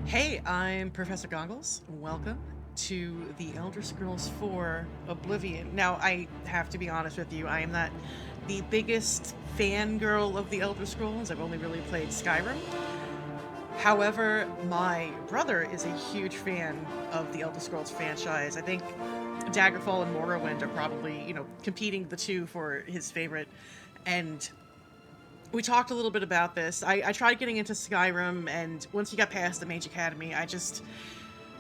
Hey, I'm Professor Goggles. Welcome to the Elder Scrolls 4 Oblivion. Now, I have to be honest with you, I am not the biggest fangirl of the Elder Scrolls. I've only really played Skyrim. However, my brother is a huge fan of the Elder Scrolls franchise. I think Daggerfall and Morrowind are probably, competing the two for his favorite. And we talked a little bit about this. I tried getting into Skyrim, and once you got past the Mage Academy, I just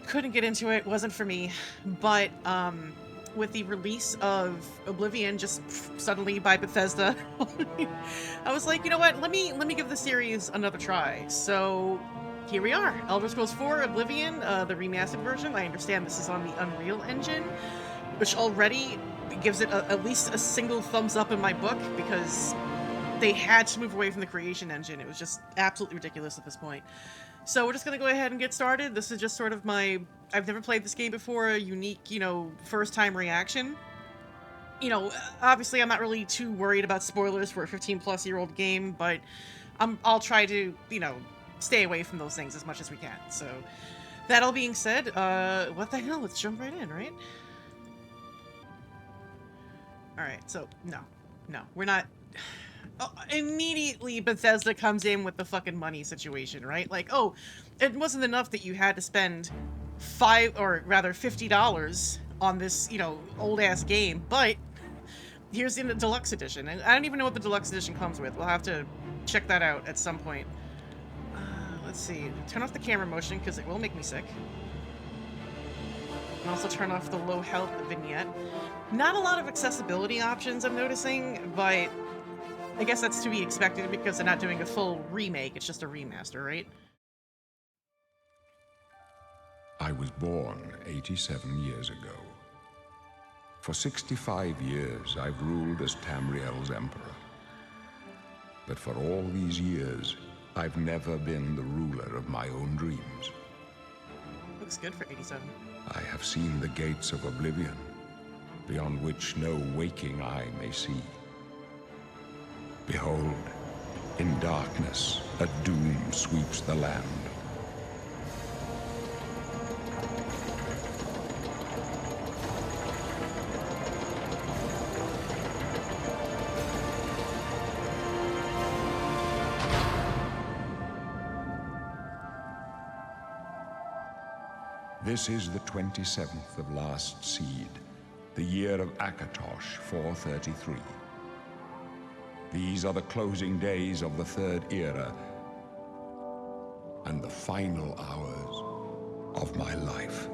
couldn't get into it. Wasn't for me. But with the release of Oblivion just suddenly by Bethesda, I was like, you know what? Let me give the series another try. So here we are, Elder Scrolls 4 Oblivion, the remastered version. I understand this is on the Unreal Engine, which already gives it at least a single thumbs up in my book, because they had to move away from the creation engine. It was just absolutely ridiculous at this point. So we're just going to go ahead and get started. This is just sort of my, I've never played this game before, a unique, first time reaction. Obviously I'm not really too worried about spoilers for a 15-plus-year-old game, but I'll try to, stay away from those things as much as we can. So that all being said, what the hell? Let's jump right in, right? All right, so no, we're not. Oh, immediately Bethesda comes in with the fucking money situation, right? Like, oh, it wasn't enough that you had to spend $50 on this, old-ass game, but here's the deluxe edition. And I don't even know what the deluxe edition comes with. We'll have to check that out at some point. Let's see. Turn off the camera motion, because it will make me sick. And also turn off the low health vignette. Not a lot of accessibility options, I'm noticing, but I guess that's to be expected because they're not doing a full remake, it's just a remaster, right? I was born 87 years ago. For 65 years, I've ruled as Tamriel's emperor. But for all these years, I've never been the ruler of my own dreams. Looks good for 87. I have seen the gates of Oblivion, beyond which no waking eye may see. Behold, in darkness, a doom sweeps the land. This is the 27th of last seed, the year of Akatosh 433. These are the closing days of the Third Era and the final hours of my life.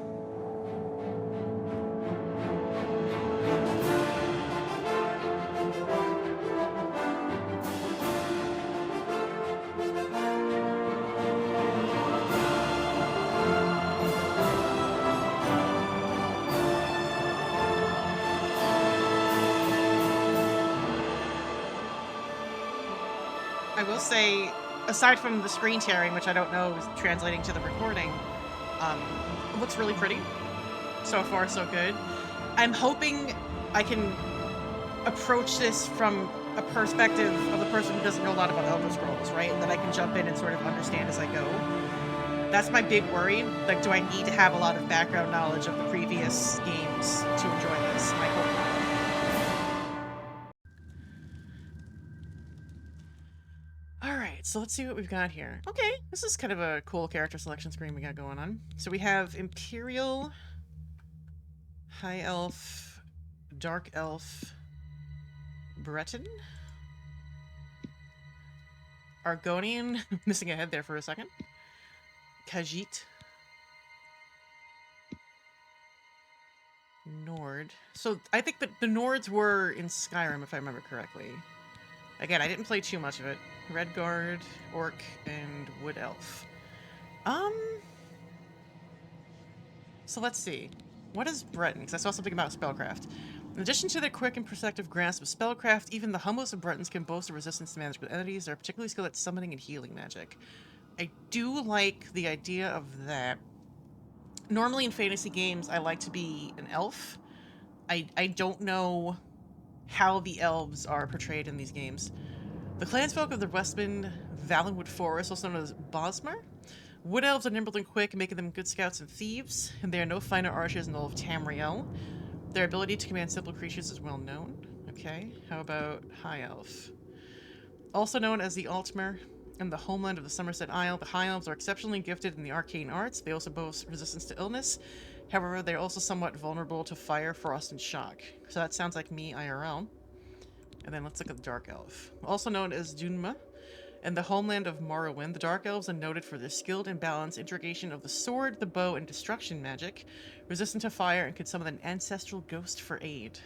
I will say, aside from the screen tearing, which I don't know is translating to the recording, it looks really pretty. So far, so good. I'm hoping I can approach this from a perspective of the person who doesn't know a lot about Elder Scrolls, right? And that I can jump in and sort of understand as I go. That's my big worry. Like, do I need to have a lot of background knowledge of the previous games to enjoy this? I hope not. So let's see what we've got here. Okay, this is kind of a cool character selection screen we got going on. So we have Imperial, High Elf, Dark Elf, Breton, Argonian, missing a head there for a second, Khajiit, Nord. So I think that the Nords were in Skyrim, if I remember correctly. Again, I didn't play too much of it. Redguard, Orc, and Wood Elf. So let's see. What is Breton? Because I saw something about spellcraft. In addition to their quick and perceptive grasp of spellcraft, even the humblest of Bretons can boast a resistance to magical entities. They're particularly skilled at summoning and healing magic. I do like the idea of that. Normally in fantasy games, I like to be an elf. I don't know how the elves are portrayed in these games. The clansfolk of the Westman Valenwood Forest, also known as Bosmer, Wood elves are nimble and quick, making them good scouts and thieves, and they are no finer archers than all of Tamriel. Their ability to command simple creatures is well known. Okay, how about High Elf? Also known as the Altmer and the homeland of the Somerset Isle, the High Elves are exceptionally gifted in the arcane arts. They also boast resistance to illness. However, they're also somewhat vulnerable to fire, frost, and shock. So that sounds like me IRL. And then let's look at the Dark Elf. Also known as Dunma, and the homeland of Morrowind, the Dark Elves are noted for their skilled and balanced integration of the sword, the bow, and destruction magic, resistant to fire, and could summon an ancestral ghost for aid.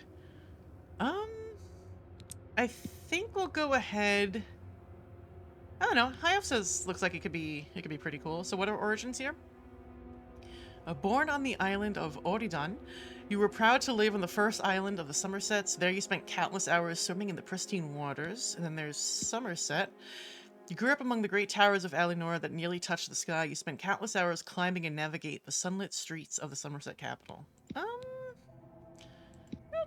I think we'll go ahead. I don't know. High Elf says looks like it could be pretty cool. So what are origins here? Born on the island of Oridan, you were proud to live on the first island of the Somersets. There you spent countless hours swimming in the pristine waters. And then there's Somerset. You grew up among the great towers of Alinor that nearly touched the sky. You spent countless hours climbing and navigate the sunlit streets of the Somerset capital. I'll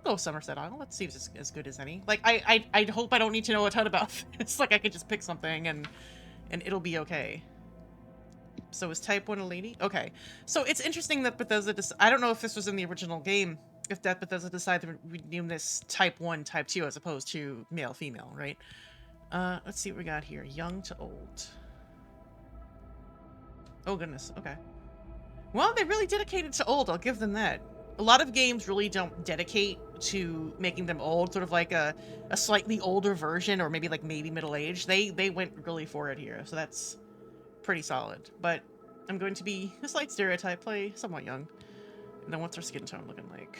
go Somerset Isle. That seems as good as any. Like, I hope I don't need to know a ton about this. Like, I could just pick something and it'll be okay. So is type 1 a lady? Okay. So it's interesting that Bethesda I don't know if this was in the original game, if that Bethesda decided to rename this type 1, type 2, as opposed to male, female, right? Let's see what we got here. Young to old. Oh, goodness. Okay. Well, they really dedicated to old. I'll give them that. A lot of games really don't dedicate to making them old, sort of like a slightly older version, or maybe middle-aged. They went really for it here, so that's pretty solid. But I'm going to be a slight stereotype, play somewhat young. And then what's our skin tone looking like?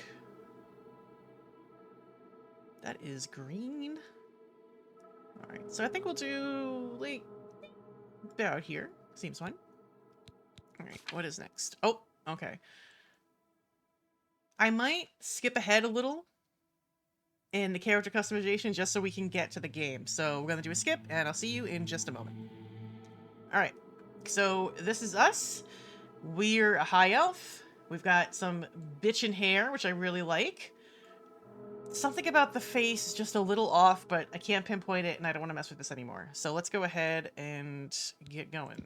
That is green. Alright, so I think we'll do, like, about here. Seems fine. Alright, what is next? Oh, okay. I might skip ahead a little in the character customization just so we can get to the game. So we're going to do a skip, and I'll see you in just a moment. Alright, so this is us. We're a high elf. We've got some bitchin' hair, which I really like. Something about the face is just a little off, but I can't pinpoint it, and I don't want to mess with this anymore. So let's go ahead and get going.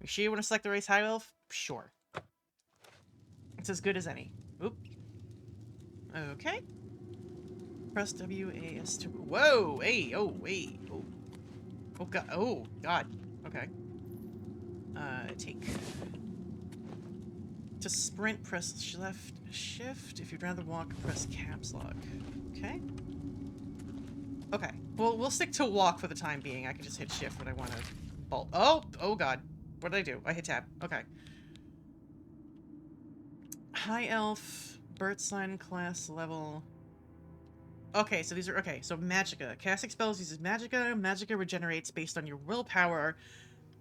You sure you want to select the race high elf? Sure. It's as good as any. Oop. Okay. Press WAS to... Whoa! Hey! Oh, wait. Oh. Oh, God. Oh, God. Okay. Take. To sprint, press left shift. If you'd rather walk, press caps lock. Okay. Okay. Well, we'll stick to walk for the time being. I can just hit shift when I want to bolt. Oh! Oh, God. What did I do? I hit tab. Okay. High elf, bird sign, class, level. Okay, so these are, okay, so Magicka. Casting spells uses Magicka. Magicka regenerates based on your willpower.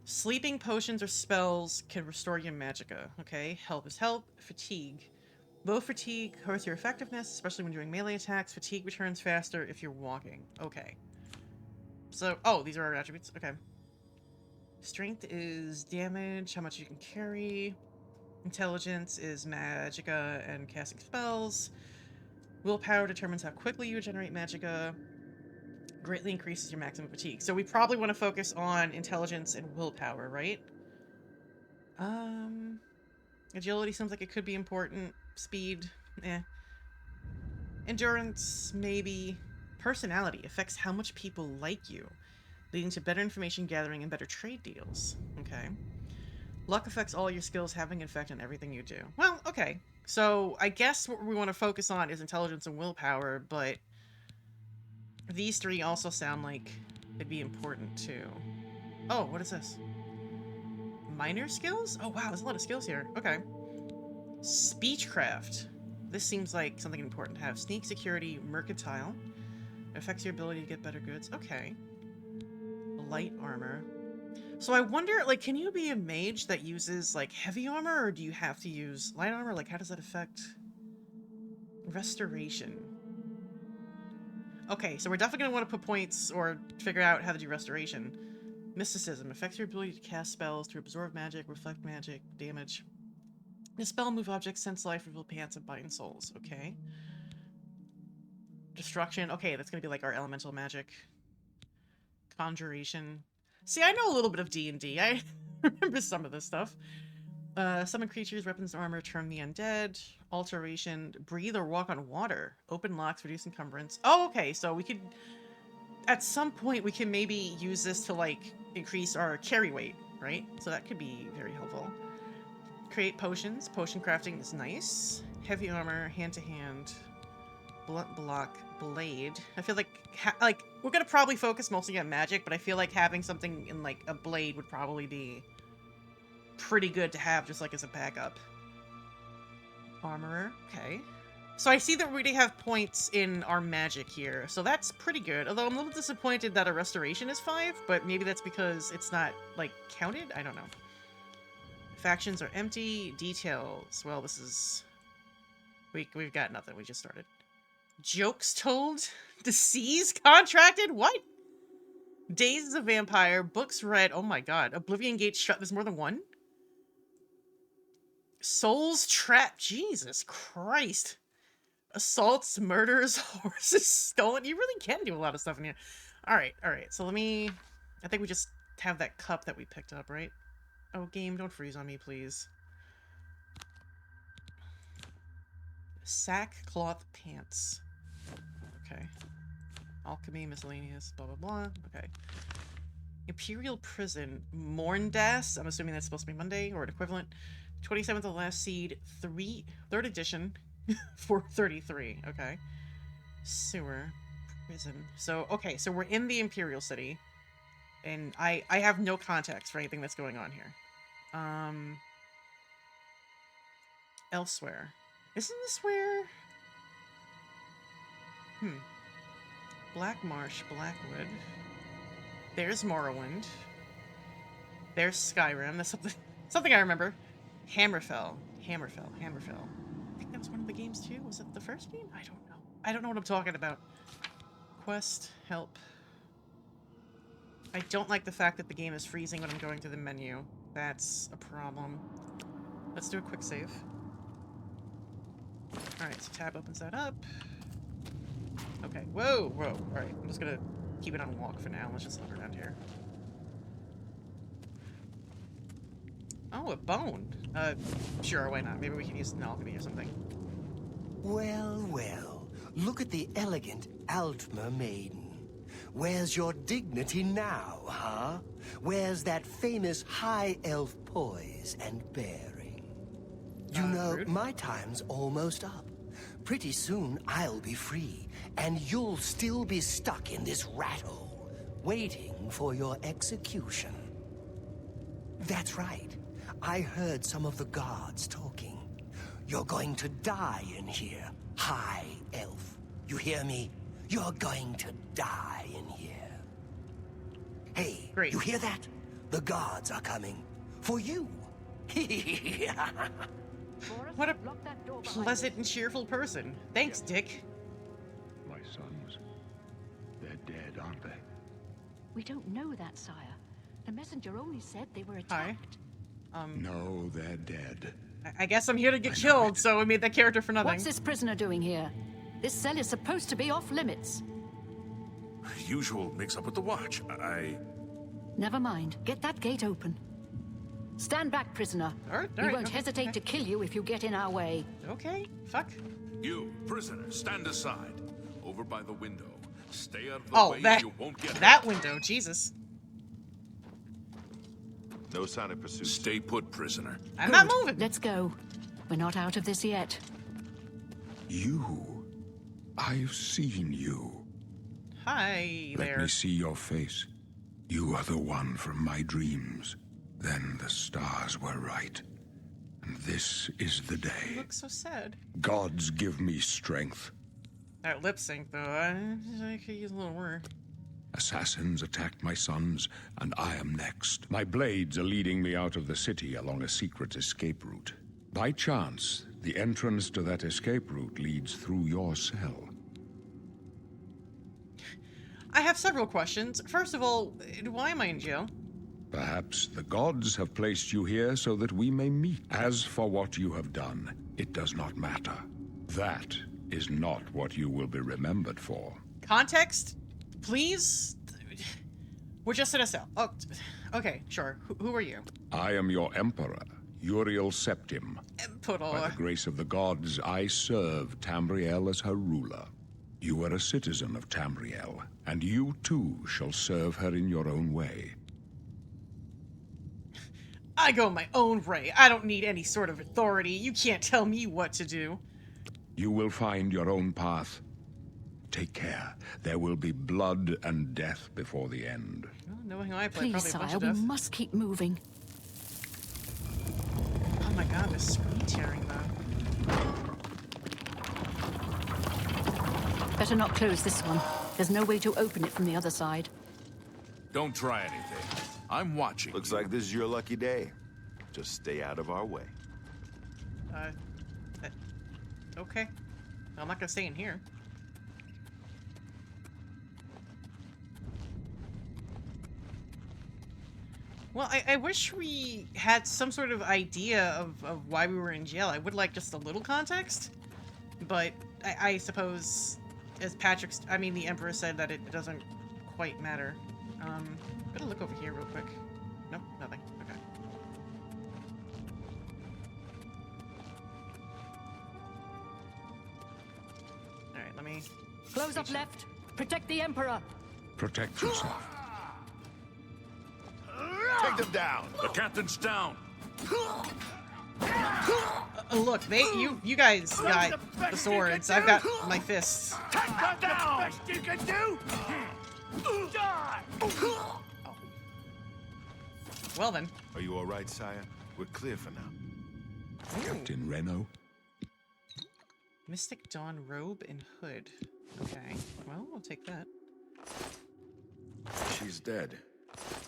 Sleeping potions or spells can restore your Magicka. Okay, help is help. Fatigue. Low fatigue hurts your effectiveness, especially when doing melee attacks. Fatigue returns faster if you're walking. Okay. So, oh, these are our attributes. Okay. Strength is damage, how much you can carry. Intelligence is Magicka and casting spells. Willpower determines how quickly you generate Magicka. Greatly increases your maximum fatigue. So we probably want to focus on intelligence and willpower, right? Agility seems like it could be important. Speed, eh. Endurance, maybe. Personality affects how much people like you, leading to better information gathering and better trade deals. Okay. Luck affects all your skills, having an effect on everything you do. Well, okay. So I guess what we want to focus on is intelligence and willpower, but these three also sound like they'd be important too. Oh, what is this? Minor skills? Oh wow, there's a lot of skills here. Okay. Speechcraft. This seems like something important to have. Sneak, security, mercantile. It affects your ability to get better goods. Okay. Light armor. So I wonder, like, can you be a mage that uses, like, heavy armor, or do you have to use light armor? Like, how does that affect... Restoration. Okay, so we're definitely going to want to put points, or figure out how to do restoration. Mysticism. Affects your ability to cast spells, to absorb magic, reflect magic, damage. Dispel, move objects, sense life, reveal pants, and bind souls. Okay. Destruction. Okay, that's going to be, like, our elemental magic. Conjuration. See, I know a little bit of D&D. remember some of this stuff. Summon creatures, weapons, armor, turn the undead. Alteration, breathe or walk on water. Open locks, reduce encumbrance. Oh, okay, so we could... At some point, we can maybe use this to, like, increase our carry weight, right? So that could be very helpful. Create potions. Potion crafting is nice. Heavy armor, hand-to-hand. Blunt block, blade. I feel like, we're gonna probably focus mostly on magic, but I feel like having something in, like, a blade would probably be pretty good to have just, like, as a backup. Armorer, okay. So I see that we already have points in our magic here, so that's pretty good. Although I'm a little disappointed that a restoration is 5, but maybe that's because it's not, like, counted? I don't know. Factions are empty. Details. Well, this is... We've got nothing. We just started. Jokes told? Disease contracted? What? Days is a vampire. Books read. Oh my god. Oblivion Gate shut. There's more than one? Souls trapped. Jesus Christ. Assaults, murders, horses stolen. You really can do a lot of stuff in here. Alright, alright. So let me... I think we just have that cup that we picked up, right? Oh, game, don't freeze on me, please. Sackcloth pants. Okay. Alchemy, miscellaneous, blah, blah, blah. Okay. Imperial Prison. Morndas. I'm assuming that's supposed to be Monday, or an equivalent. 27th of the Last Seed. 3rd edition. 433. Okay. Sewer. Prison. So, okay, so we're in the Imperial City. And I have no context for anything that's going on here. Elsewhere. Isn't this where... Black Marsh, Blackwood. There's Morrowind. There's Skyrim. That's something I remember. Hammerfell. Hammerfell. I think that was one of the games too. Was it the first game? I don't know. I don't know what I'm talking about. Quest. Help. I don't like the fact that the game is freezing when I'm going to the menu. That's a problem. Let's do a quick save. Alright, so tab opens that up. Okay, whoa. Alright, I'm just gonna keep it on walk for now. Let's just hover around here. Oh, a bone. Sure, why not? Maybe we can use an alchemy or something. Well, look at the elegant Altmer maiden. Where's your dignity now, huh? Where's that famous high elf poise and bearing? You know, rude. my time's almost up. Pretty soon I'll be free, and you'll still be stuck in this rat hole, waiting for your execution. That's right. I heard some of the guards talking. You're going to die in here, high elf. You hear me? You're going to die in here. Hey, Great. You hear that? The guards are coming. For you. What a pleasant and cheerful person. Thanks, Dick. My sons, they're dead, aren't they? We don't know that, sire. The messenger only said they were attacked. No, they're dead. I guess I'm here to get killed, so we made that character for nothing. What's this prisoner doing here? This cell is supposed to be off limits. Usual mix-up with the watch. Never mind. Get that gate open. Stand back, prisoner. All right, We won't okay, hesitate to kill you if you get in our way. Okay, fuck. You, prisoner, stand aside. Over by the window. Stay out of the Oh, way, that, you won't get that hurt. window, Jesus. No sign of pursuit. Stay put, prisoner. I'm not moving. Let's go. We're not out of this yet. You. I've seen you. Hi Let there. me see your face. You are the one from my dreams. Then the stars were right. And this is the You day. look so sad. Gods give me strength. That lip sync, though, I could use a little more. Assassins attacked my sons, and I am next. My blades are leading me out of the city along a secret escape route. By chance, the entrance to that escape route leads through your cell. I have several questions. First of all, why am I in jail? Perhaps the gods have placed you here so that we may meet. As for what you have done, it does not matter. That is not what you will be remembered for. Context? Please? We're just in a cell. Oh, okay, sure. Who are you? I am your emperor, Uriel Septim. By the Emperor. grace of the gods, I serve Tamriel as her ruler. You are a citizen of Tamriel, and you too shall serve her in your own way. I go my own way. I don't need any sort of authority. You can't tell me what to do. You will find your own path. Take care. There will be blood and death before the end. Well, knowing how I play, Please, probably a bunch sire, of we death. must keep moving. Oh my god, the screen tearing though. Better not close this one. There's no way to open it from the other side. Don't try anything. I'm watching. Looks like this is your lucky day. Just stay out of our way. Okay. I'm not gonna stay in here. Well, I wish we had some sort of idea of why we were in jail. I would like just a little context. But I suppose, as the Emperor said, that it doesn't quite matter. I'm gonna look over here real quick. Nope, nothing. Okay. Alright, let me... Close up left. Protect the Emperor. Protect yourself. Take them down. The captain's down. Look, you guys got the swords. I've got my fists. Cut down. Best you can do. Well then. Are you all right, sire? We're clear for now. Captain Reno. Mystic Dawn robe and hood. Okay, well, I'll take that. She's dead.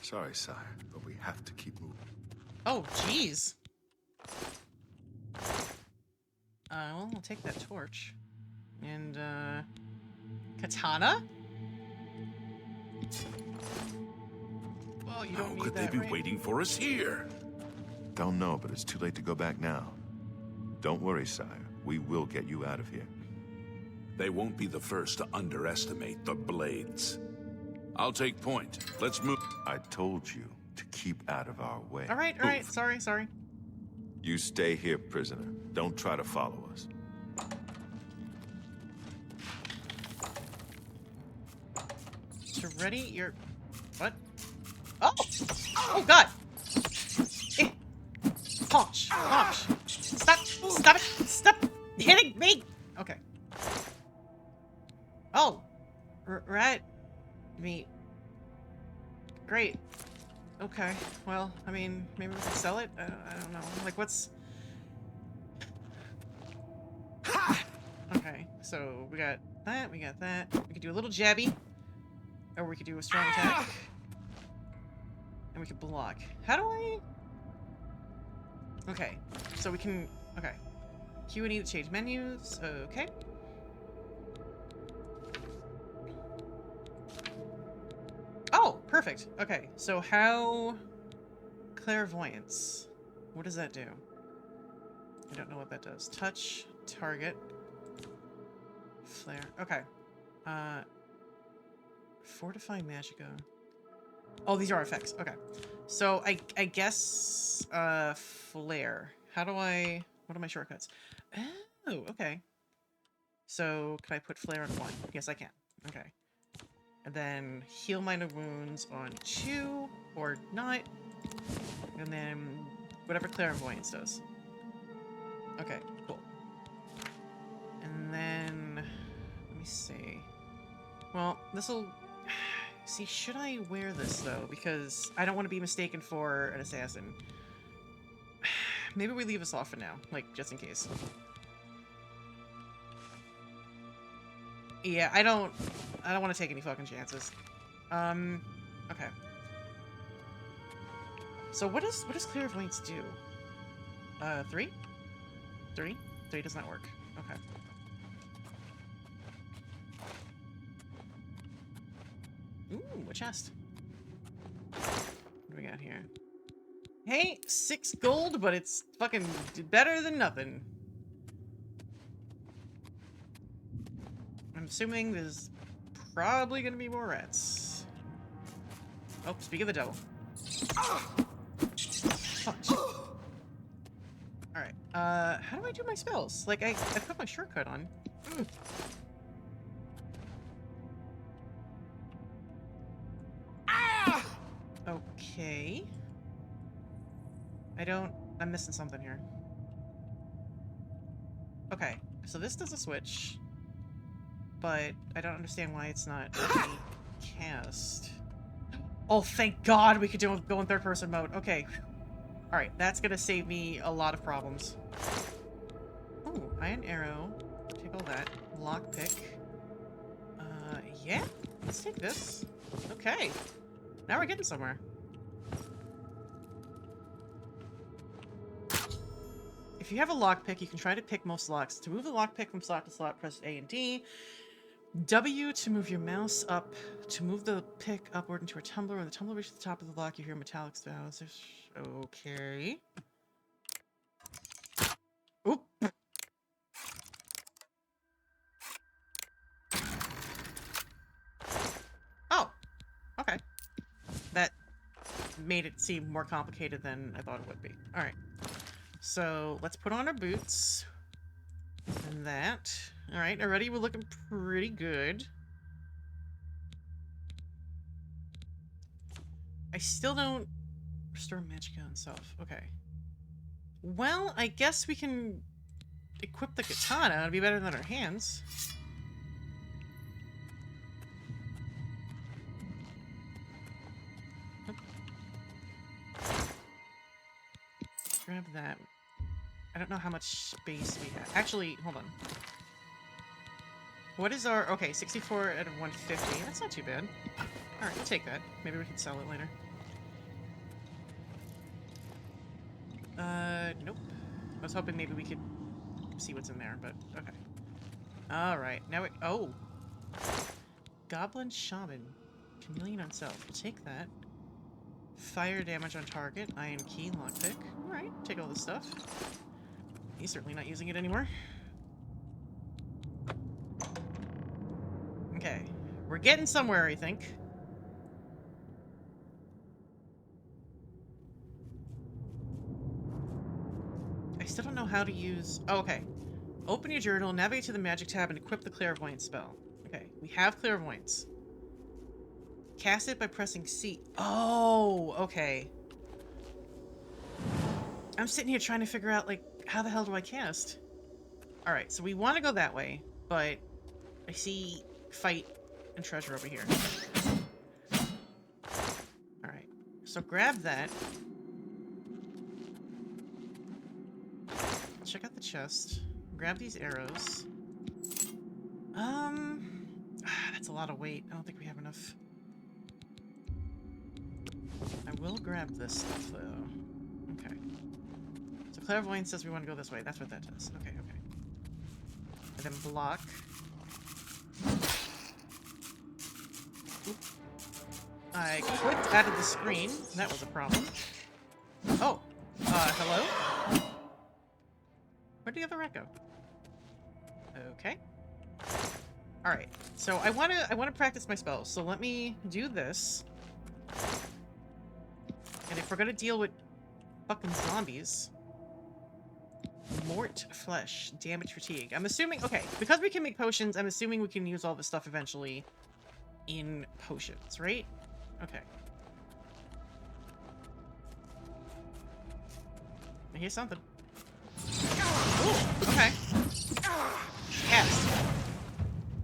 Sorry, sire, but we have to keep moving. Oh, jeez. Well, I'll take that torch. And, katana? Well, you don't How need could they that, be right? waiting for us here? Don't know, but it's too late to go back now. Don't worry, sire. We will get you out of here. They won't be the first to underestimate the Blades. I'll take point. Let's move. I told you to keep out of our way. Alright, Move. sorry. You stay here, prisoner. Don't try to follow us. So ready? You're... What? Oh! Oh, God! Punch! Stop it! Stop hitting me! Okay. Oh! Rat meat. Great. Okay. Well, I mean, maybe we can sell it? I don't know. Like, what's... Okay, so we got that, we got that. We could do a little jabby. Or we could do a strong attack. And we could block. How do I... Okay, so we can... Okay. Q and E to change menus. Okay. Oh, perfect. Okay, so how... Clairvoyance. What does that do? I don't know what that does. Touch, target, flare. Okay. Fortify Magica. Oh, these are effects. Okay. So I guess flare. How do I... What are my shortcuts? Oh, okay. So can I put flare on 1? Yes, I can. Okay. And then heal minor wounds on 2 or not. And then whatever clairvoyance does. Okay, cool. And then let me see. Well, this'll... See, should I wear this, though? Because I don't want to be mistaken for an assassin. Maybe we leave this off for now, like, just in case. Yeah, I don't want to take any fucking chances. Okay. So what does clairvoyance do? 3? 3? 3 does not work. Okay. Ooh, a chest. What do we got here? Hey, 6 gold, but it's fucking better than nothing. I'm assuming there's probably gonna be more rats. Oh, speak of the devil. fudge. Alright, how do I do my spells? Like, I put my shortcut on. Ah! Okay. I'm missing something here. Okay, so this does a switch, but I don't understand why it's not letting me cast. Oh, thank God we could go in third-person mode. Okay. Alright, that's gonna save me a lot of problems. Oh, iron arrow. Take all that. Lockpick. Yeah. Let's take this. Okay. Now we're getting somewhere. If you have a lockpick, you can try to pick most locks. To move the lockpick from slot to slot, press A and D. W to move your mouse up. To move the pick upward into a tumbler. When the tumbler reaches the top of the lock, you hear metallic sounds. Okay. Oop. Oh. Okay. That made it seem more complicated than I thought it would be. Alright. So, let's put on our boots. And that. Alright, already we're looking pretty good. I still don't restore magicka on self. Okay. Well, I guess we can equip the katana. It'd be better than our hands. Grab that. I don't know how much space we have. Actually, hold on. What is our... Okay, 64 out of 150. That's not too bad. Alright, we'll take that. Maybe we can sell it later. Nope. I was hoping maybe we could see what's in there, but okay. Alright, now it... Oh! Goblin Shaman. Chameleon on self. We'll take that. Fire damage on target. Iron key. Lockpick. Alright, take all this stuff. He's certainly not using it anymore. Okay. We're getting somewhere, I think. I still don't know how to use... Oh, okay. Open your journal, navigate to the magic tab, and equip the clairvoyance spell. Okay, we have clairvoyance. Cast it by pressing C. Oh, okay. I'm sitting here trying to figure out, like, how the hell do I cast? Alright, so we want to go that way, but I see fight and treasure over here. Alright, so grab that. Check out the chest. Grab these arrows. That's a lot of weight. I don't think we have enough. I will grab this stuff, though. Okay. So clairvoyance says we want to go this way. That's what that does. Okay, okay. And then block. Oop. I clicked out of the screen. That was a problem. Oh. Hello? Where'd the other rat go? Okay. Alright. So I wanna practice my spells. So let me do this. And if we're gonna deal with fucking zombies... Mort flesh. Damage fatigue. I'm assuming... Okay, because we can make potions, I'm assuming we can use all this stuff eventually in potions, right? Okay. I hear something. Ooh, okay. Yes.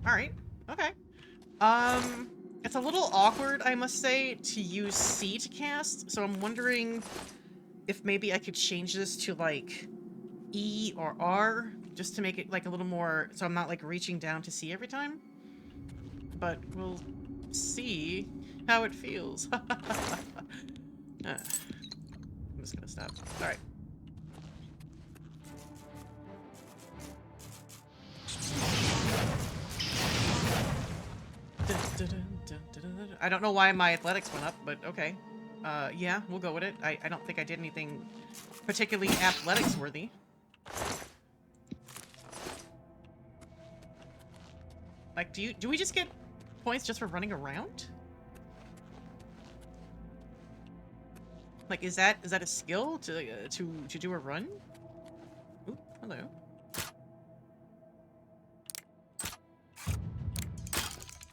Alright, okay. It's a little awkward, I must say, to use C to cast, so I'm wondering if maybe I could change this to, like, E or R, just to make it, like, a little more, so I'm not, like, reaching down to C every time. But we'll see how it feels. I'm just gonna stop. Alright. I don't know why my athletics went up, but okay. Yeah, we'll go with it. I don't think I did anything particularly athletics-worthy. Like, do we just get points just for running around? Like, is that a skill to do a run? Ooh, hello.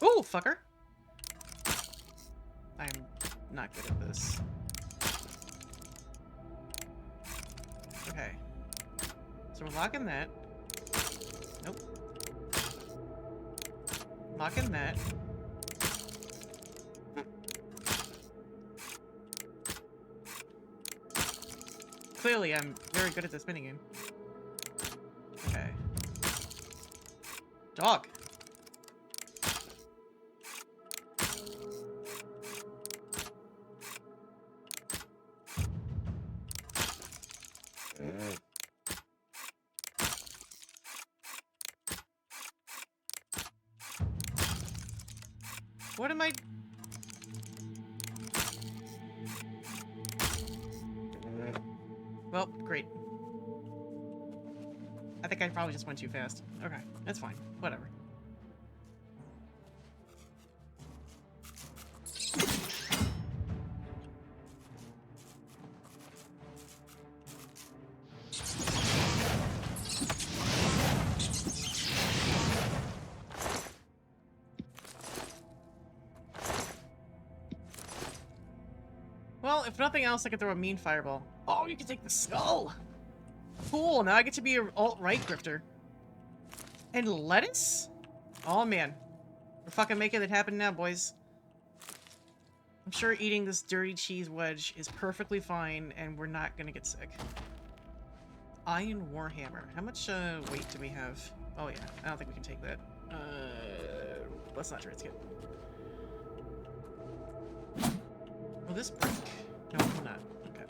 Ooh, fucker. I'm not good at this. Okay. So we're locking that. Nope. Locking that. Clearly, I'm very good at this minigame. Okay. Dog. What am I... Well, great. I think I probably just went too fast. Okay, that's fine. Whatever. Well, if nothing else, I could throw a mean fireball. Oh, you can take the skull! Cool, now I get to be an alt-right grifter. And lettuce? Oh, man. We're fucking making it happen now, boys. I'm sure eating this dirty cheese wedge is perfectly fine, and we're not gonna get sick. Iron Warhammer. How much weight do we have? Oh, yeah. I don't think we can take that. Let's not risk it. Will this break? No, it will not. Okay.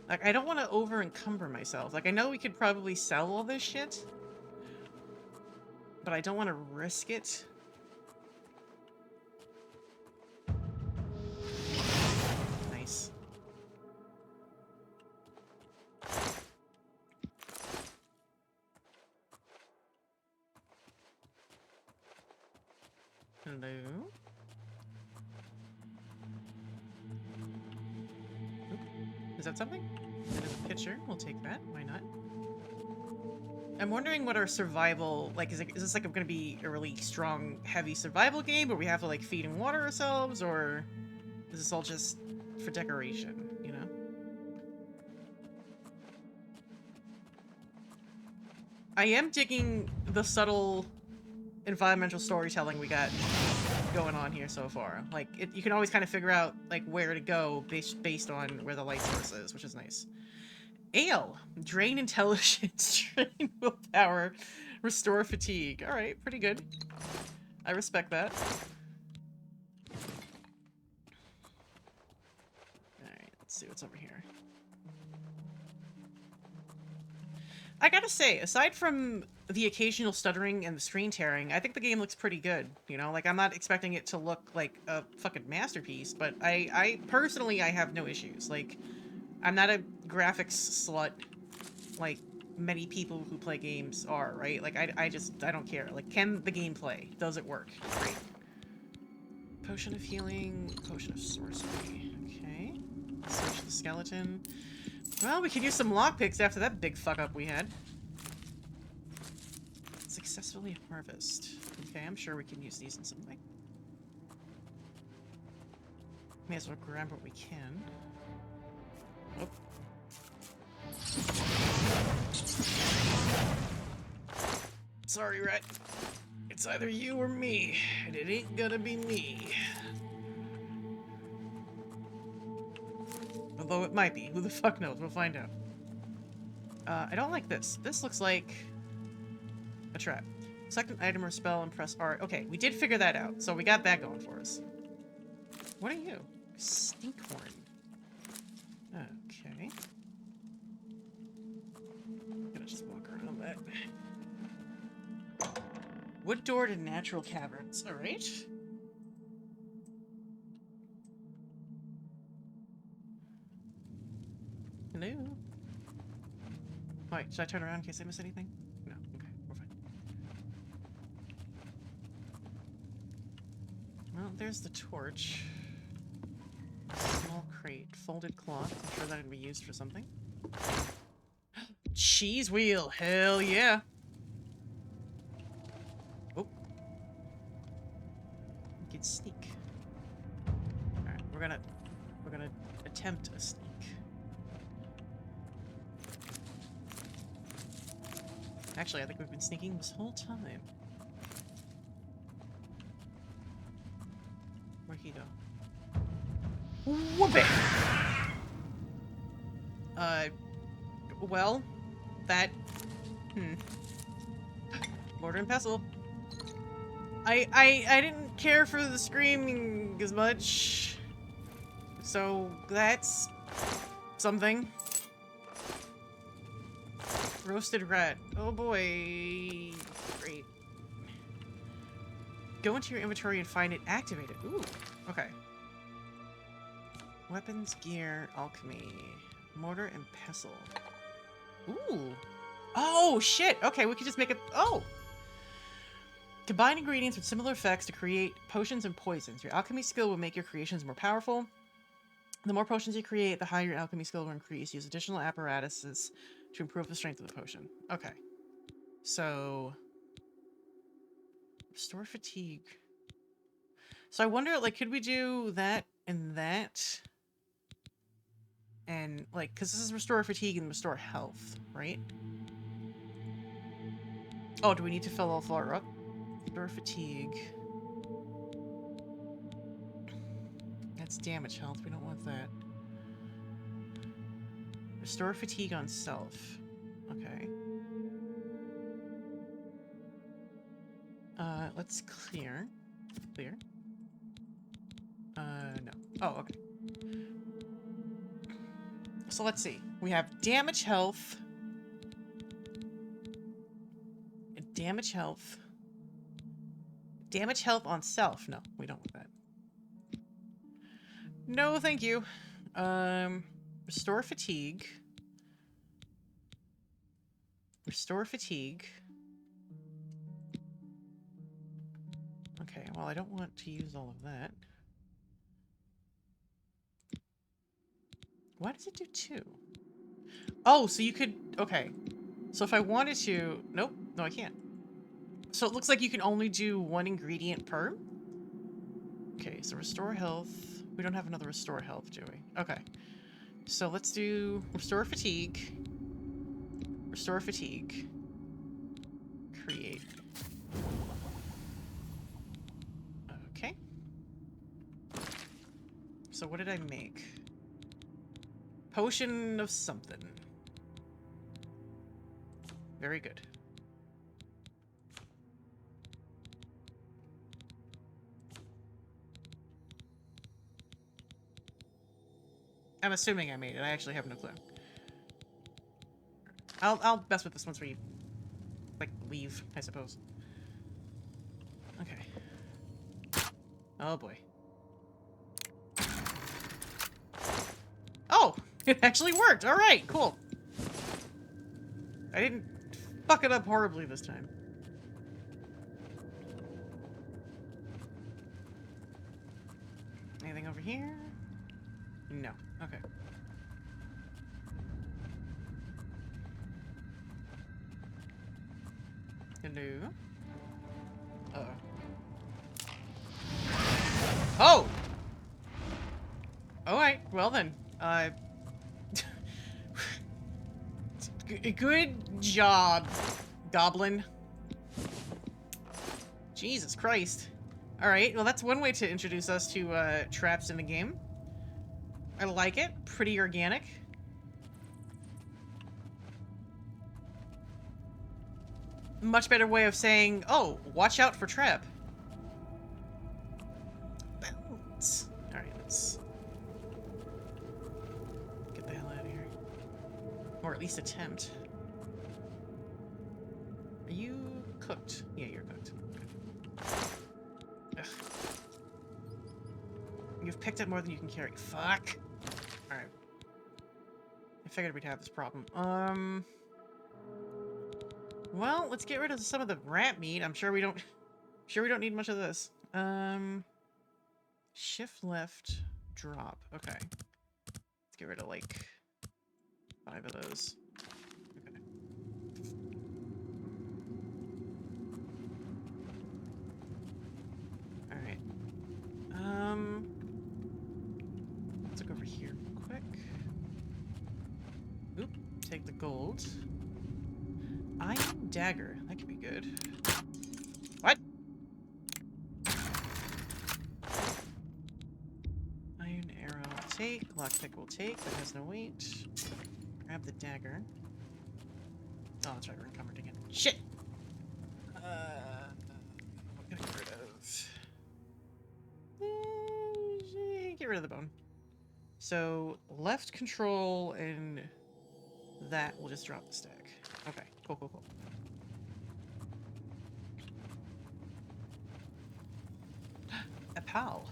Like, I don't want to over-encumber myself. Like, I know we could probably sell all this shit, but I don't want to risk it. Nice. Hello? Oop. Is that something? That is a pitcher. We'll take that. Why not? I'm wondering what our survival... Like, is this like going to be a really strong, heavy survival game where we have to, like, feed and water ourselves? Or is this all just for decoration, you know? I am digging the subtle environmental storytelling we got going on here so far. Like, you can always kind of figure out, like, where to go based on where the light source is, which is nice. Ale. Drain intelligence, drain willpower, restore fatigue. Alright, pretty good. I respect that. Alright, let's see what's over here. I gotta say, aside from the occasional stuttering and the screen tearing, I think the game looks pretty good. You know, like, I'm not expecting it to look like a fucking masterpiece, but I personally, I have no issues. Like, I'm not a graphics slut like many people who play games are, right? Like, I don't care. Like, can the game play? Does it work? Great. Potion of healing, potion of sorcery. Okay. Search the skeleton. Well, we could use some lockpicks after that big fuck-up we had. Successfully harvest. Okay, I'm sure we can use these in something. May as well grab what we can. Oh. Sorry, Rat. It's either you or me, and it ain't gonna be me. Although it might be. Who the fuck knows? We'll find out. I don't like this. This looks like a trap. Select an item or spell and press R. Okay, we did figure that out, so we got that going for us. What are you? Stinkhorn. Okay. I'm gonna just walk around that. Wood door to natural caverns. Alright. Hello? Wait, should I turn around in case I miss anything? No, okay, we're fine. Well, there's the torch. Small crate. Folded cloth. I'm sure that would be used for something. Cheese wheel. Hell yeah. Oh. We can sneak. Alright, we're gonna attempt a sneak. Actually, I think we've been sneaking this whole time. Where'd he go? Whoop it! Well, that... Mortar and pestle. I didn't care for the screaming as much. So, that's... something. Roasted rat. Oh boy. Great. Go into your inventory and find it activated. Ooh. Okay. Weapons, gear, alchemy. Mortar and pestle. Ooh. Oh, shit. Okay, we could just make it... Oh! Combine ingredients with similar effects to create potions and poisons. Your alchemy skill will make your creations more powerful. The more potions you create, the higher your alchemy skill will increase. Use additional apparatuses to improve the strength of the potion. Okay. So... Restore fatigue. So I wonder, like, could we do that and that? And, like, because this is restore fatigue and restore health, right? Oh, do we need to fill all four up? Restore fatigue. That's damage health. We don't want that. Restore fatigue on self. Okay. Let's clear. Clear. No. Oh, okay. So let's see. We have damage health. Damage health. Damage health on self. No, we don't want that. No, thank you. Restore fatigue. Restore fatigue. Okay, well, I don't want to use all of that. Why does it do 2? Oh, so you could... Okay. So if I wanted to... Nope. No, I can't. So it looks like you can only do 1 ingredient per? Okay, so restore health. We don't have another restore health, do we? Okay. So let's do restore fatigue. Restore fatigue. Create. Okay. So what did I make? Potion of something. Very good. I'm assuming I made it. I actually have no clue. I'll mess with this once we, like, leave, I suppose. Okay. Oh boy. Oh! It actually worked! Alright, cool. I didn't fuck it up horribly this time. Anything over here? No. Okay. Hello? Uh-oh. Oh! Alright, well then. Good job, Goblin. Jesus Christ. Alright, well that's one way to introduce us to traps in the game. I like it. Pretty organic. Much better way of saying, oh, watch out for trap. Bounce. Alright, let's get the hell out of here. Or at least attempt. Are you cooked? Yeah, you're cooked. Ugh. You've picked up more than you can carry. Fuck. Alright. I figured we'd have this problem. Well, let's get rid of some of the rat meat. I'm sure we don't... Sure we don't need much of this. Shift left. drop. Okay. Let's get rid of, like, 5 of those. Okay. Alright. Let's look over here real quick. Oop. Take the gold. Iron dagger. That could be good. What? Iron arrow will take. Lockpick will take. That has no weight. Grab the dagger. Oh, that's right. We're encumbered again. Shit! What can I get rid of? Get rid of the bone. So, left control and that will just drop the stack. Okay. Cool, cool, cool. A pal.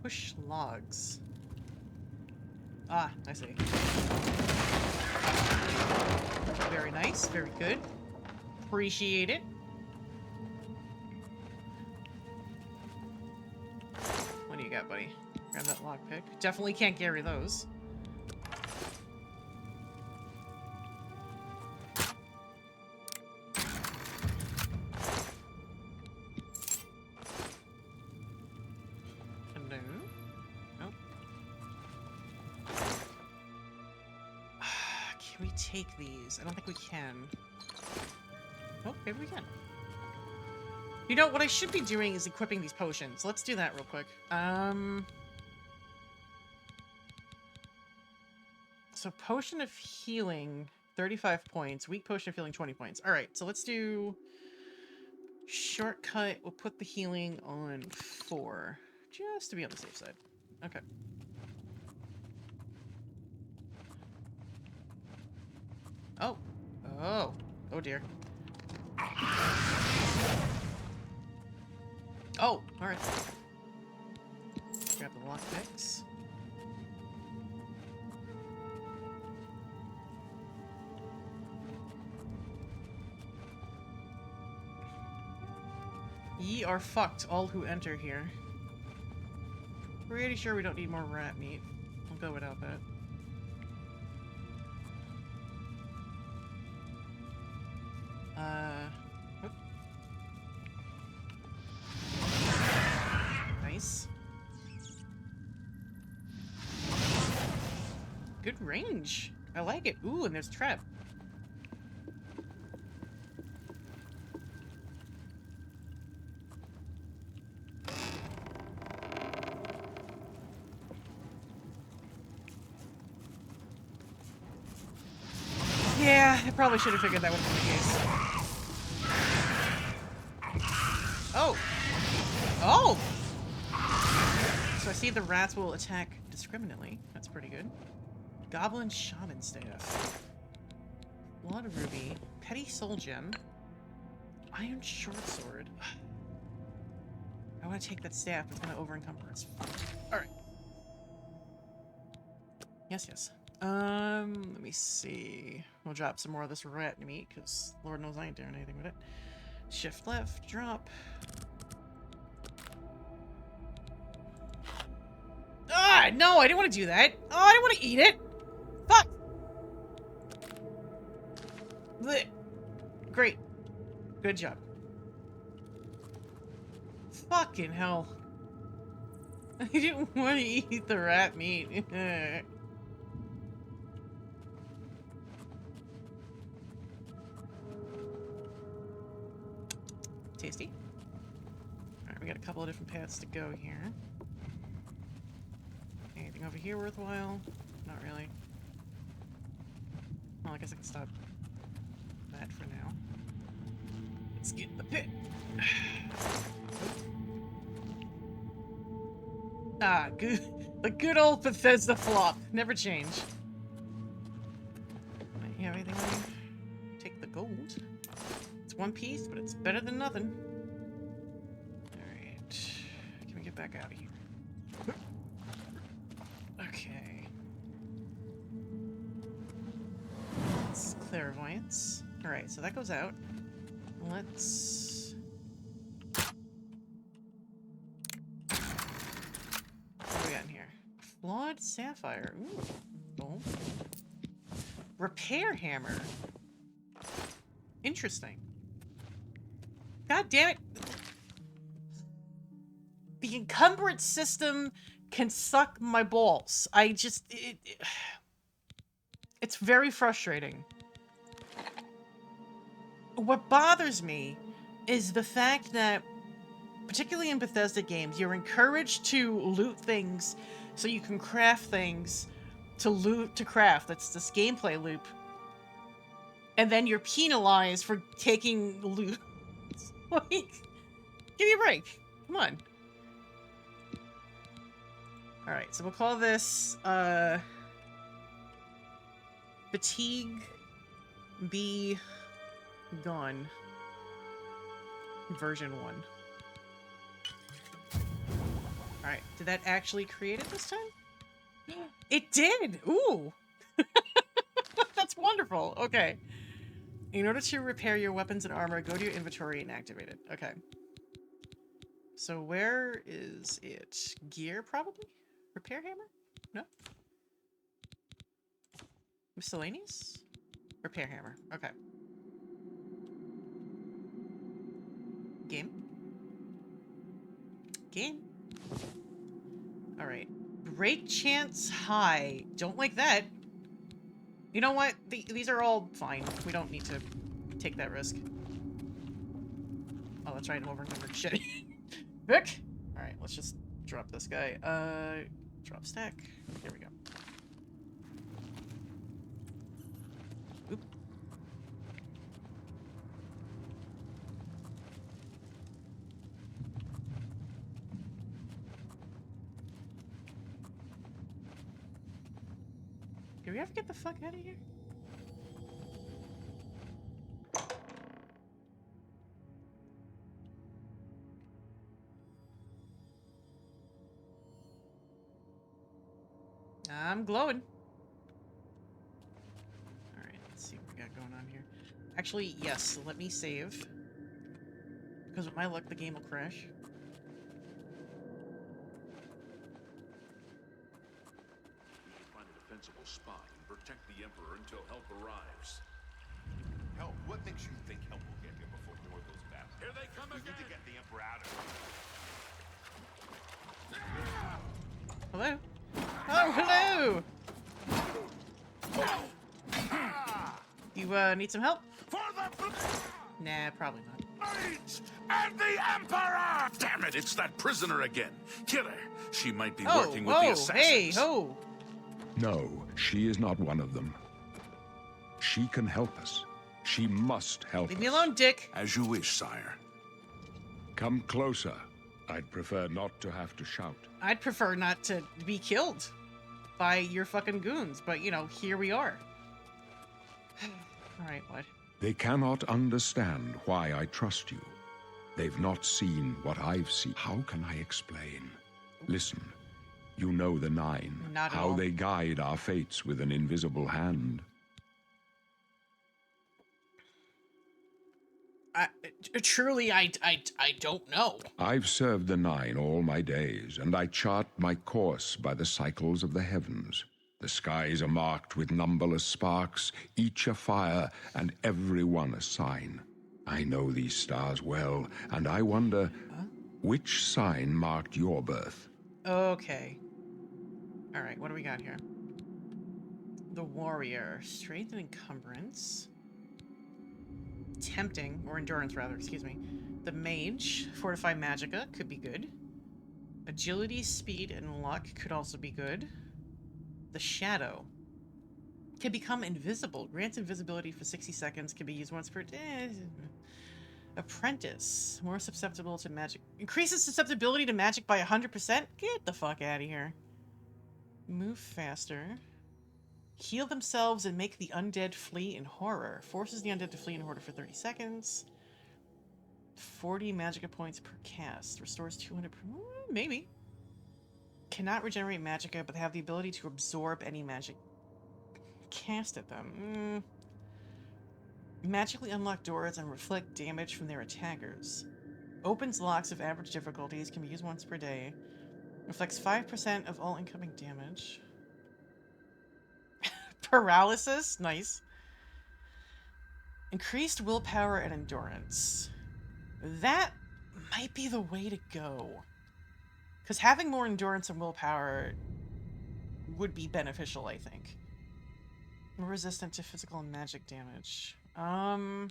Push logs. Ah, I see. Very nice. Very good. Appreciate it. What do you got, buddy? Grab that lockpick. Definitely can't carry those. Hello? Nope. Can we take these? I don't think we can. Oh, maybe we can. You know, what I should be doing is equipping these potions. Let's do that real quick. So potion of healing, 35 points. Weak potion of healing, 20 points. All right, so let's do shortcut. We'll put the healing on 4, just to be on the safe side. Okay. Oh. Oh. Oh, dear. Oh, all right. Grab the lockpicks. Ye are fucked, all who enter here. Pretty sure we don't need more rat meat. I'll go without that. Whoop. Nice. Good range. I like it. Ooh, and there's a trap. Yeah, I probably should have figured that would be the case. Oh! Oh! So I see the rats will attack discriminately. That's pretty good. Goblin Shaman Staff. Blood Ruby. Petty Soul Gem. Iron Short Sword. I want to take that staff, but it's going to over-encumber us. Alright. Yes, yes. Let me see. We'll drop some more of this rat meat, because Lord knows I ain't doing anything with it. Shift left, drop. Ah, no, I didn't want to do that. Oh, I didn't want to eat it. Fuck. Blech. Great. Good job. Fucking hell. I didn't want to eat the rat meat. Tasty. Alright, we got a couple of different paths to go here. Anything over here worthwhile? Not really. Well, I guess I can stop that for now. Let's get in the pit. Ah, good. The good old Bethesda flop. Never change. You have anything on you? Take the gold. It's one piece, but it's better than nothing. Alright. Can we get back out of here? Okay. It's clairvoyance. Alright, so that goes out. Let's Flawed sapphire. Ooh. Oh. Repair hammer. Interesting. God damn it. The encumbrance system can suck my balls. It's very frustrating. What bothers me is the fact that, particularly in Bethesda games, you're encouraged to loot things so you can craft things to craft. That's this gameplay loop. And then you're penalized for taking loot. Like, give me a break. Come on. Alright, so we'll call this, Fatigue Be Gone. Version 1. Alright, did that actually create it this time? It did! Ooh! That's wonderful! Okay. In order to repair your weapons and armor, go to your inventory and activate it. Okay. So where is it? Gear, probably? Repair hammer? No? Miscellaneous? Repair hammer. Okay. Game? Game? Alright. Break chance high. Don't like that. You know what? These are all fine. We don't need to take that risk. Oh, that's right. I'm over-numbered. Shit. Vic! Alright, let's just drop this guy. Drop stack. Here we go. Oop. Did we ever get the fuck out of here? I'm glowing. Alright, let's see what we got going on here. Actually, yes, let me save. Because with my luck, the game will crash. Find a defensible spot and protect the Emperor until help arrives. Help? What makes you think help will get here before more of those battles? Here they come We again! need to get the Emperor out of here. Hello? Oh, hello! You, need some help? For the Nah, probably not. Blades and the Emperor! Damn it, it's that prisoner again. Kill her. She might be working with the assassins. Hey, ho! No, she is not one of them. She can help us. She must help Leave us. me alone, Dick. As you wish, sire. Come closer. I'd prefer not to have to shout. I'd prefer not to be killed by your fucking goons, but, you know, here we are. Alright, what? They cannot understand why I trust you. They've not seen what I've seen. How can I explain? Listen, you know the Nine. Not at how all. they guide our fates with an invisible hand. Truly, I don't know. I've served the Nine all my days, and I chart my course by the cycles of the heavens. The skies are marked with numberless sparks, each a fire, and every one a sign. I know these stars well, and I wonder, which sign marked your birth? Okay. Alright, what do we got here? The warrior. Strength and encumbrance. Tempting, or endurance rather, excuse me. The mage. Fortify magicka could be good. Agility, speed, and luck could also be good. The shadow. Can become invisible. Grants invisibility for 60 seconds. Can be used once per day. Apprentice. More susceptible to magic. Increases susceptibility to magic by 100%? Get the fuck out of here. Move faster. Heal themselves and make the undead flee in horror. Forces the undead to flee in horror for 30 seconds. 40 magicka points per cast. Restores 200 per... Maybe. Cannot regenerate magicka, but have the ability to absorb any magic cast at them. Magically unlock doors and reflect damage from their attackers. Opens locks of average difficulties. Can be used once per day. Inflicts 5% of all incoming damage. Paralysis? Nice. Increased willpower and endurance. That might be the way to go. Because having more endurance and willpower would be beneficial, I think. More resistant to physical and magic damage. I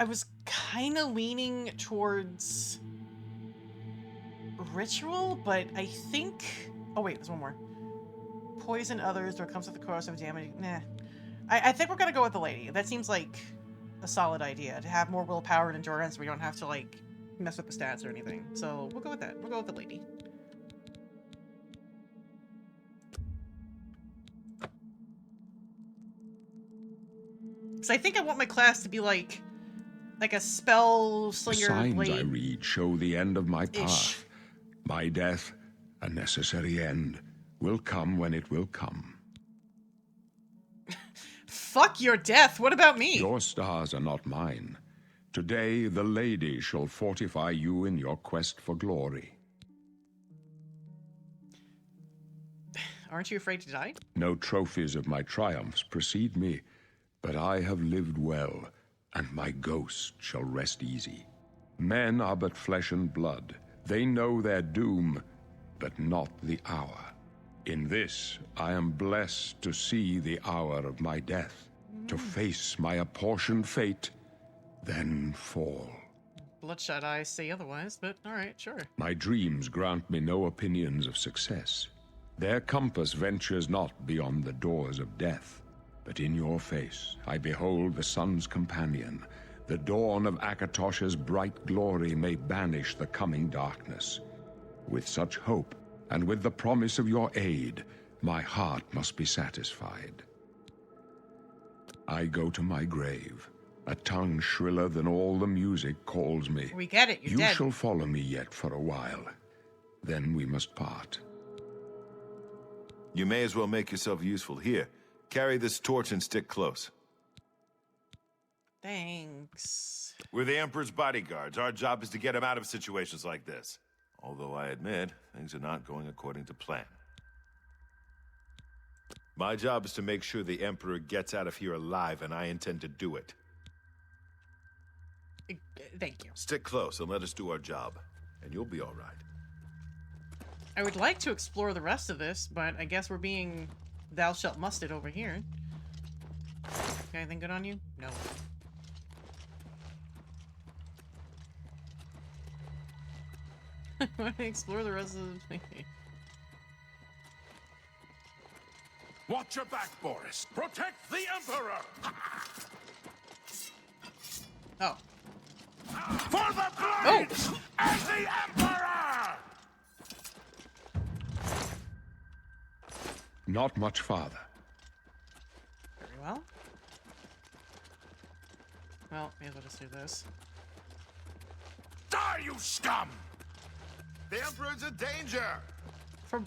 was kind of leaning towards ritual, but I think... Oh wait, there's one more. Poison others or comes with the corrosive damage. Nah. I think we're gonna go with the lady. That seems like a solid idea. To have more willpower and endurance, we don't have to, like, mess with the stats or anything. So we'll go with that. We'll go with the lady. So I think I want my class to be like a spell slinger. The signs blade. I read show the end of my path. My death, a necessary end, will come when it will come. Fuck your death. What about me? Your stars are not mine. Today, the lady shall fortify you in your quest for glory. Aren't you afraid to die? No trophies of my triumphs precede me, but I have lived well, and my ghost shall rest easy. Men are but flesh and blood. They know their doom, but not the hour. In this, I am blessed to see the hour of my death, to face my apportioned fate, then fall. Bloodshot eyes say otherwise, but alright, sure. My dreams grant me no opinions of success. Their compass ventures not beyond the doors of death. But in your face, I behold the sun's companion. The dawn of Akatosh's bright glory may banish the coming darkness. With such hope, and with the promise of your aid, my heart must be satisfied. I go to my grave. A tongue shriller than all the music calls me. We get it, you're You dead. shall follow me yet for a while. Then we must part. You may as well make yourself useful. Here, carry this torch and stick close. Thanks. We're the Emperor's bodyguards. Our job is to get him out of situations like this. Although I admit, things are not going according to plan. My job is to make sure the Emperor gets out of here alive, and I intend to do it. Thank you. Stick close and let us do our job, and you'll be all right. I would like to explore the rest of this, but I guess we're being thou shalt musted over here. Got anything good on you? No. I want to explore the rest of the... Watch your back, Boris. Protect the Emperor! Oh. For the blades and the Emperor! Not much farther. Very well. Well, may as well just do this. Die, you scum! The Emperor's in danger! From...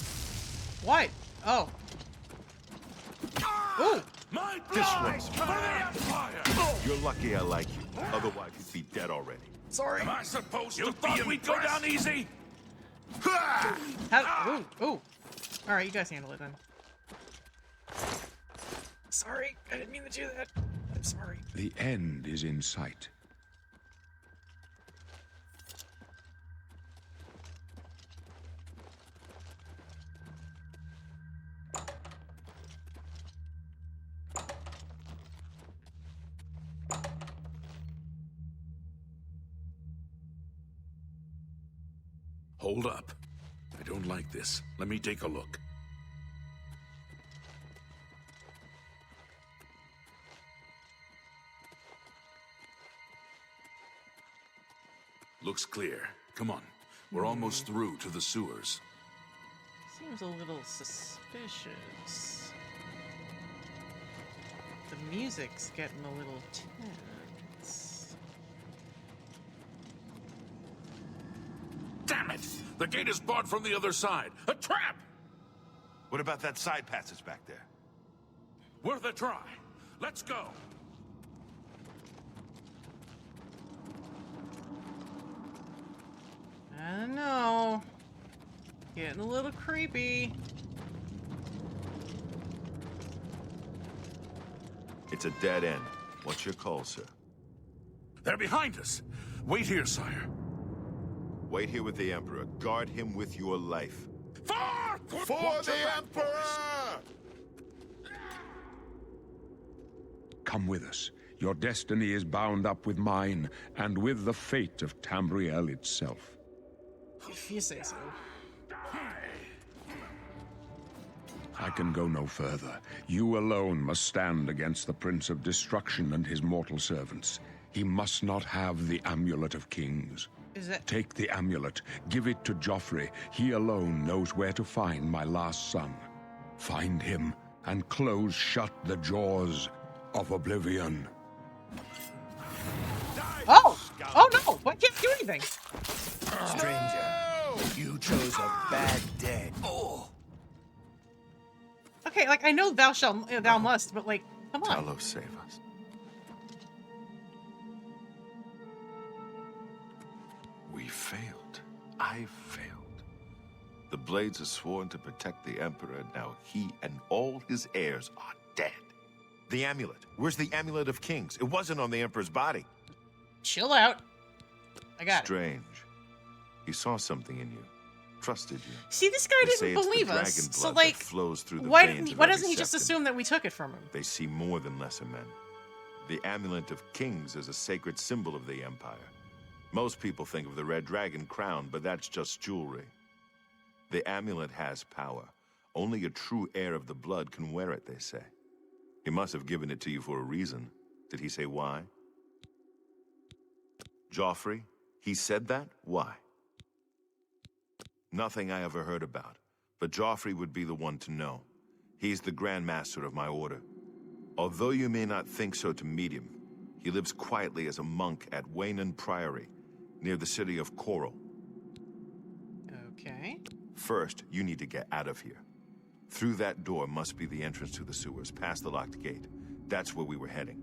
what? Oh. Ooh! My blood for the Empire! You're lucky I like you. Otherwise, you'd be dead already. Sorry. Am I supposed to thought we'd go down easy? How, ooh. Alright, you guys handle it then. Sorry, I didn't mean to do that. I'm sorry. The end is in sight. Hold up. I don't like this. Let me take a look. Looks clear. Come on. We're almost through to the sewers. Seems a little suspicious. The music's getting a little tense. Damn it! The gate is barred from the other side. A trap! What about that side passage back there? Worth a try. Let's go. I don't know. Getting a little creepy. It's a dead end. What's your call, sir? They're behind us. Wait here, sire. Wait here with the Emperor. Guard him with your life. For the Emperor! Come with us. Your destiny is bound up with mine, and with the fate of Tamriel itself. If you say so. I can go no further. You alone must stand against the Prince of Destruction and his mortal servants. He must not have the Amulet of Kings. Is it? Take the amulet, give it to Joffrey. He alone knows where to find my last son. Find him, and close shut the jaws of Oblivion. Oh! Oh no! I can't do anything! Stranger, you chose a bad dead. Oh. Okay, like, I know thou must, but like, come on. Talos, save us. We failed. I failed. The Blades are sworn to protect the Emperor, and now he and all his heirs are dead. The amulet. Where's the Amulet of Kings? It wasn't on the Emperor's body. Chill out. I got it. Strange. He saw something in you. Trusted you. See, this guy They say didn't it's the believe dragon us. blood So, that like, flows through the why veins of doesn't every he just septon. assume that we took it from him? They see more than lesser men. The Amulet of Kings is a sacred symbol of the Empire. Most people think of the red dragon crown, but that's just jewelry. The amulet has power. Only a true heir of the blood can wear it, they say. He must have given it to you for a reason. Did he say why? Joffrey? He said that? Why? Nothing I ever heard about. But Joffrey would be the one to know. He's the Grand Master of my order. Although you may not think so to meet him, he lives quietly as a monk at Waynon Priory, near the city of Coral. Okay. First, you need to get out of here. Through that door must be the entrance to the sewers, past the locked gate. That's where we were heading.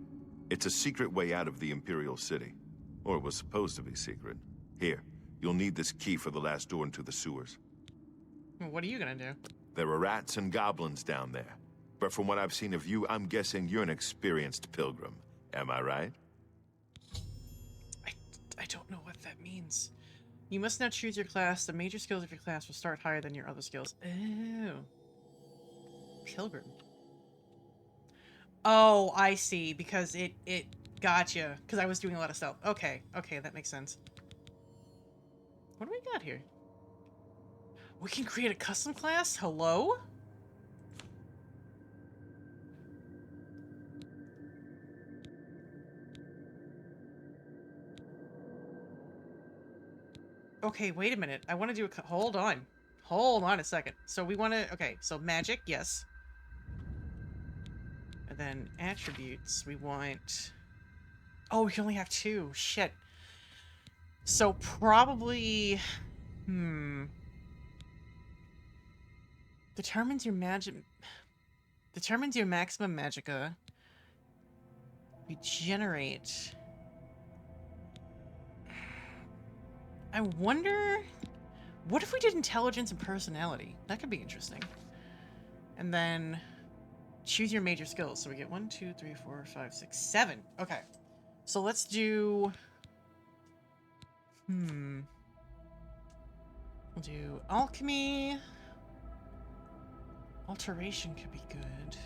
It's a secret way out of the Imperial City. Or it was supposed to be secret. Here, you'll need this key for the last door into the sewers. What are you gonna do? There are rats and goblins down there. But from what I've seen of you, I'm guessing you're an experienced pilgrim. Am I right? I don't know what that means. You must now choose your class. The major skills of your class will start higher than your other skills. Oh. Pilgrim. Oh, I see. Because it gotcha. Because I was doing a lot of stealth. Okay. Okay, that makes sense. What do we got here? We can create a custom class? Hello? Okay, wait a minute. I want to do a... Hold on. Hold on a second. So we want to... Okay, so magic, yes. And then attributes, we want... Oh, we can only have 2. Shit. So probably... Determines your magic... Determines your maximum magicka. Regenerate... I wonder... What if we did intelligence and personality? That could be interesting. And then... Choose your major skills. So we get 1, 2, 3, 4, 5, 6, 7. Okay. So let's do... We'll do alchemy. Alteration could be good.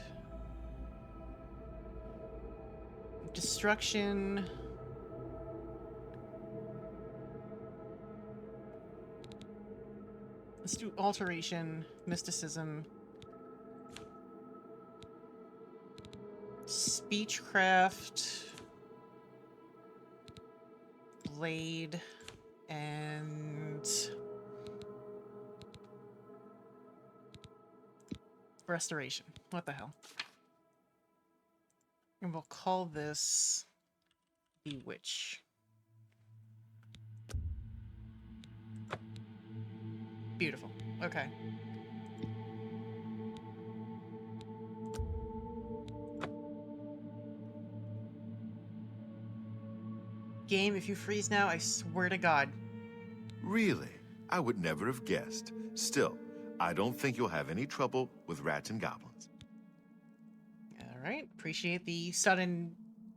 Destruction... Let's do alteration, mysticism, speechcraft, blade, and restoration. What the hell? And we'll call this Bewitch. Beautiful. Okay. Game, if you freeze now, I swear to God. Really? I would never have guessed. Still, I don't think you'll have any trouble with rats and goblins. All right. Appreciate the sudden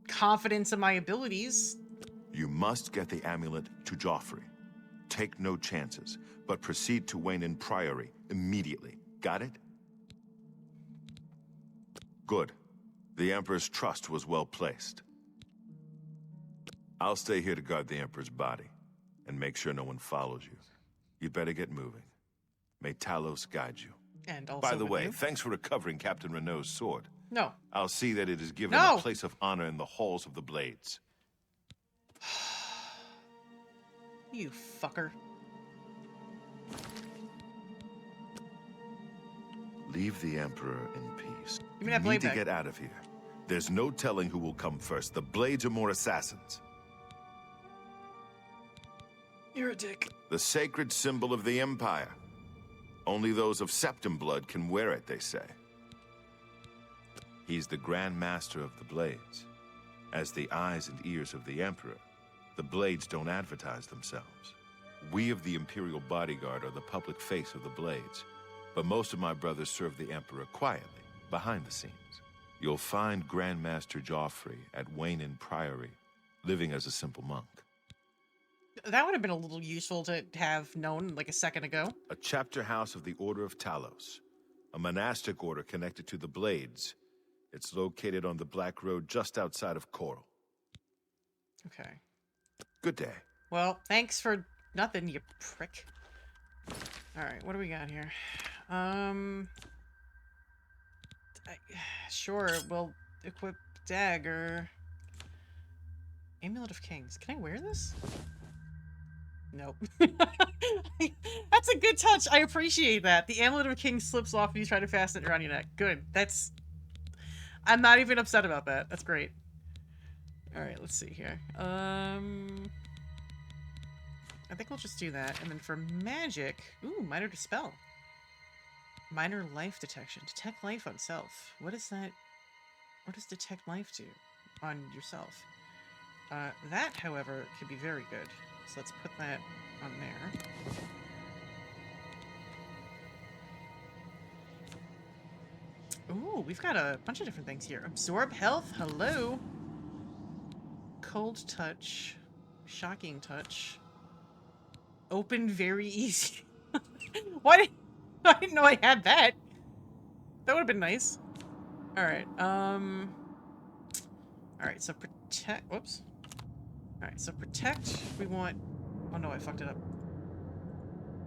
confidence in my abilities. You must get the amulet to Joffrey. Take no chances, but proceed to Wayne Priory immediately. Got it? Good. The Emperor's trust was well placed. I'll stay here to guard the Emperor's body, and make sure no one follows you. You better get moving. May Talos guide you. And also By the with way, you. thanks for recovering Captain Renault's sword. No. I'll see that it is given No. a place of honor in the halls of the Blades. You fucker. Leave the Emperor in peace. Give me that You blade need to back. get out of here. There's no telling who will come first. The Blades are more assassins. You're a dick. The sacred symbol of the Empire. Only those of Septim blood can wear it, they say. He's the Grand Master of the Blades. As the eyes and ears of the Emperor, the Blades don't advertise themselves. We of the Imperial Bodyguard are the public face of the Blades, but most of my brothers serve the Emperor quietly, behind the scenes. You'll find Grandmaster Joffrey at Wayne Priory, living as a simple monk. That would have been a little useful to have known like a second ago. A chapter house of the Order of Talos, a monastic order connected to the Blades. It's located on the Black Road just outside of Coral. Okay. Good day. Well, thanks for nothing, you prick. Alright, what do we got here? Sure, we'll equip dagger. Amulet of Kings. Can I wear this? Nope. That's a good touch. I appreciate that. The Amulet of Kings slips off when you try to fasten it around your neck. Good. That's... I'm not even upset about that. That's great. Alright, let's see here. I think we'll just do that. And then for magic... Ooh, minor dispel. Minor life detection. Detect life on self. What is that? What does detect life do on yourself? That, however, could be very good. So let's put that on there. Ooh, we've got a bunch of different things here. Absorb health. Hello. Cold touch. Shocking touch. Open very easy. Why I didn't know I had that. That would have been nice. Alright, alright, so protect... Whoops. Alright, so protect, we want... Oh no, I fucked it up.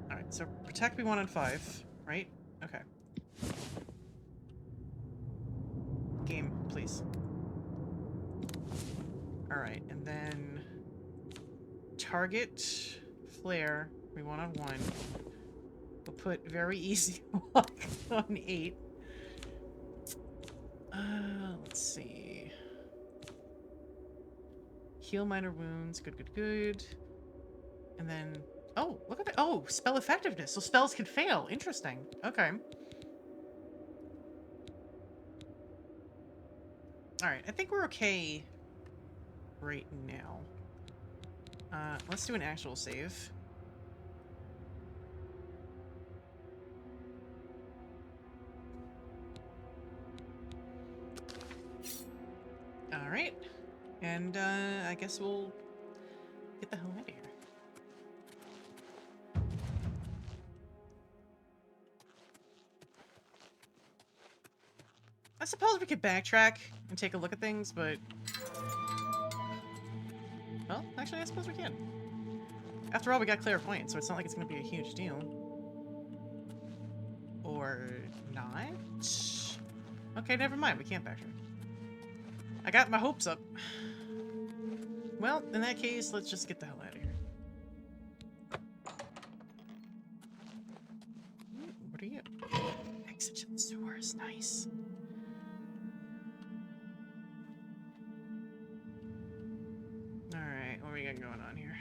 Alright, so protect we want on 5, right? Okay. Game, please. Alright, and then... Target, flare, we want on 1. We'll put very easy on 8. Let's see. Heal minor wounds. Good, good, good. And then... Oh, look at that. Oh, spell effectiveness. So spells can fail. Interesting. Okay. Alright, I think we're okay right now. Let's do an actual save. Alright. And, I guess we'll get the hell out of here. I suppose we could backtrack and take a look at things, but... Well, actually, I suppose we can. After all, we got clairvoyant, so it's not like it's going to be a huge deal. Or not? Okay, never mind. We can't backtrack. I got my hopes up. Well, in that case, let's just get the hell out of here. What are you? Exit to the sewers. Nice. Alright, what we got going on here?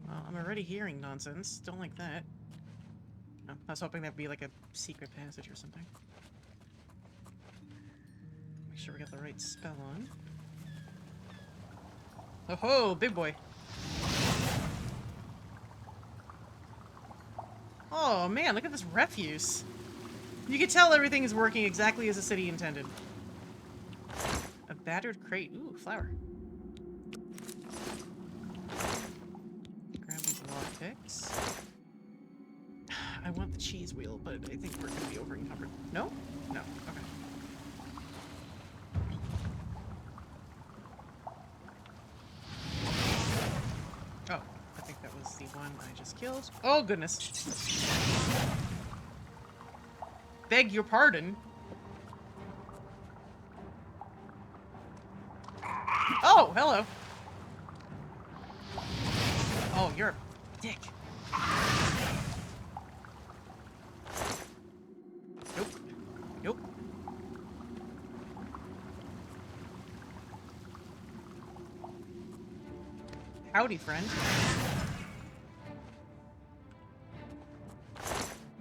Well, I'm already hearing nonsense. Don't like that. Oh, I was hoping that'd be like a secret passage or something. Make sure we got the right spell on. Oh ho, big boy. Oh man, look at this refuse. You can tell everything is working exactly as the city intended. A battered crate. Ooh, flower. Grab these lockpicks. I want the cheese wheel, but I think we're gonna be over encumbered. No? No. Okay. Oh, I think that was the one I just killed. Oh, goodness. Beg your pardon. Oh, hello. Oh, you're a dick. Nope. Nope. Howdy, friend.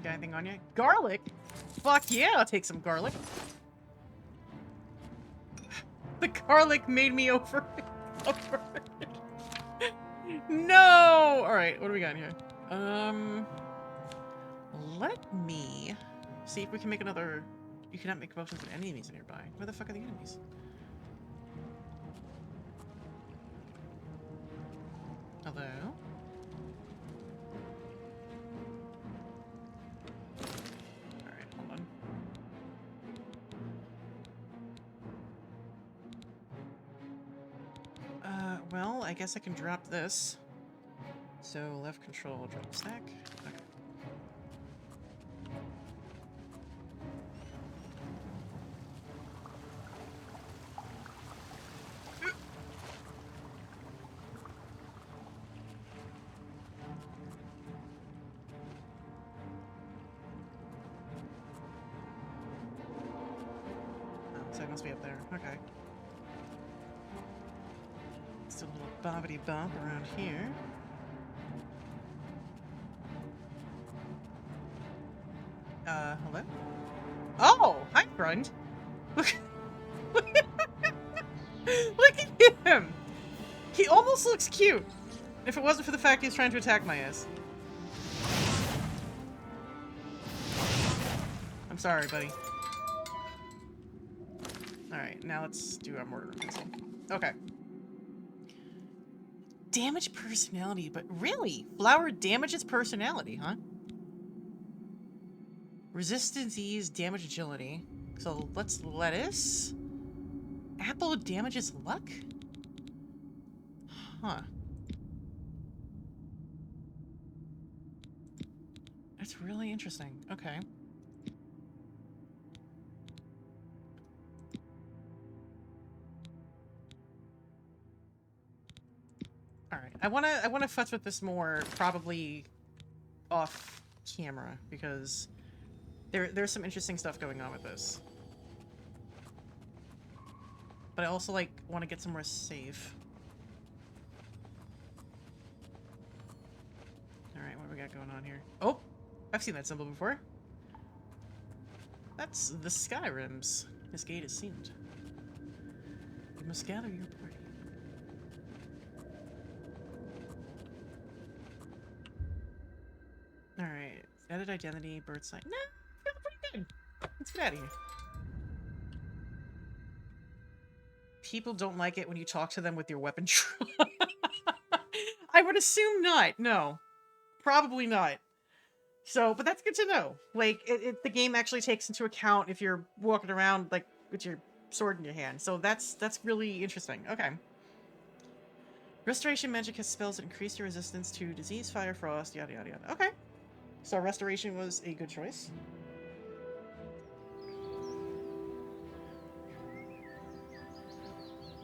Got anything on you? Garlic? Fuck yeah, I'll take some garlic. The garlic made me over. No! Alright, what do we got here? Let me see if we can make another... You cannot make potions with enemies nearby. Where the fuck are the enemies? Hello? Alright, hold on. Well, I guess I can drop this. So, left control, drop stack. Okay. So it must be up there. Okay. Still a little bobbity bump around here. Hello? Oh! Hi, friend! Look, look at him! He almost looks cute! If it wasn't for the fact he's trying to attack my ass. I'm sorry, buddy. Alright, now let's do our mortar pencil. Okay. Damage personality, but really? Flower damages personality, huh? Resist disease, damage agility. So let's lettuce. Apple damages luck? Huh. That's really interesting. Okay. Alright. I wanna futz with this more, probably off camera, because there's some interesting stuff going on with this. But I also, like, want to get some more save. Alright, what do we got going on here? Oh! I've seen that symbol before. That's the Skyrims. This gate is sealed. You must gather your party. Alright. Edit identity, bird sign. Nah, I feel pretty good. Let's get out of here. People don't like it when you talk to them with your weapon drawn. I would assume not. No. Probably not. So, but that's good to know. Like, the game actually takes into account if you're walking around, like, with your sword in your hand. So that's really interesting. Okay. Restoration magic has spells that increase your resistance to disease, fire, frost, yada, yada, yada. Okay. So restoration was a good choice.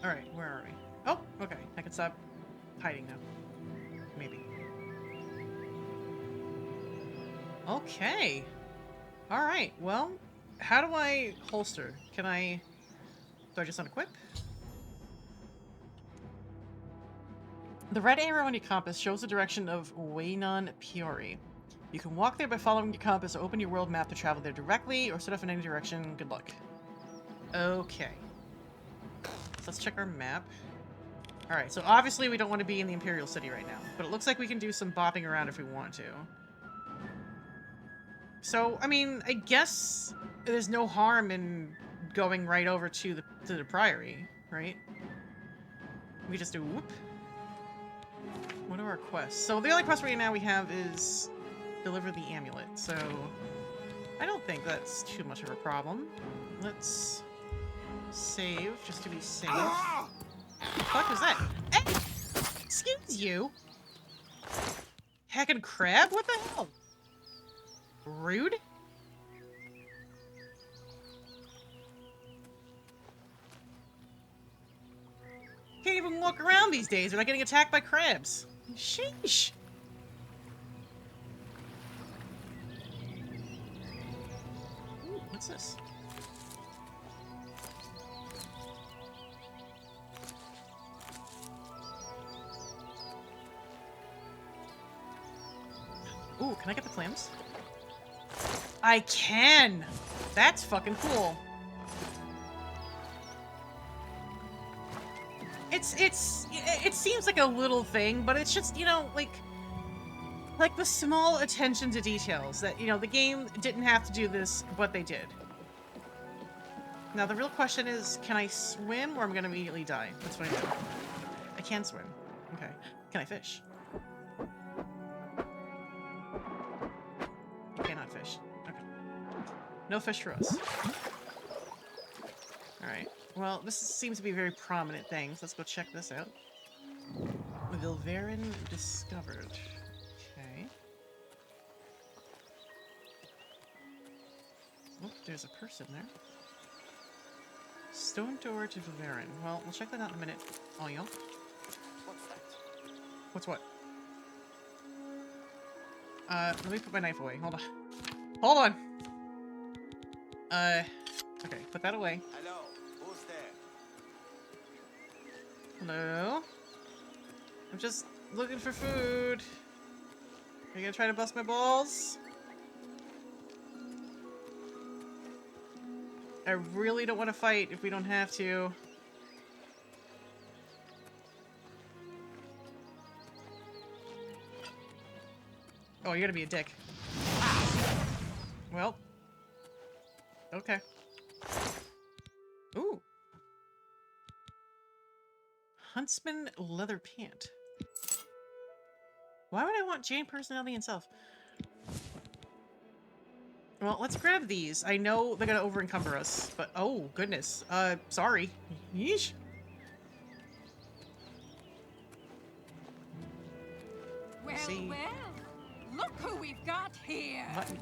Alright, where are we? Oh, okay. I can stop hiding now. Maybe. Okay. Alright, well, how do I holster? Can I... Do I just unequip? The red arrow on your compass shows the direction of Waynon Piori. You can walk there by following your compass or open your world map to travel there directly, or set off in any direction. Good luck. Okay. So let's check our map. Alright, so obviously we don't want to be in the Imperial City right now, but it looks like we can do some bopping around if we want to. So, I mean, I guess there's no harm in going right over to the Priory, right? We just do whoop. What are our quests? So the only quest right now we have is deliver the amulet, so I don't think that's too much of a problem. Let's save, just to be safe. What the fuck is that? Hey! Excuse you! Heckin' crab? What the hell? Rude? Can't even walk around these days without getting attacked by crabs. Sheesh. Ooh, what's this? Ooh, can I get the clams? I can! That's fucking cool. It seems like a little thing, but it's just, you know, like the small attention to details that, you know, the game didn't have to do this, but they did. Now, the real question is, can I swim or I'm gonna immediately die? That's what I do. I can swim. Okay. Can I fish? You cannot fish. Okay. No fish for us. Alright. Well, this seems to be a very prominent thing, so let's go check this out. Vilverin discovered. Okay. Oh, there's a person there. Stone door to Vilverin. Well, we'll check that out in a minute. Oh, y'all. What's that? What's what? Let me put my knife away. Hold on. Hold on! Okay, put that away. Hello, who's there? Hello? I'm just looking for food. Are you gonna try to bust my balls? I really don't want to fight if we don't have to. Oh, you're gonna be a dick. Well. Okay. Ooh. Huntsman leather pant. Why would I want Jane personality and self? Well, let's grab these. I know they're gonna over-encumber us, but oh, goodness. Sorry. Yeesh. Well, See. well, look who we've got here. Button.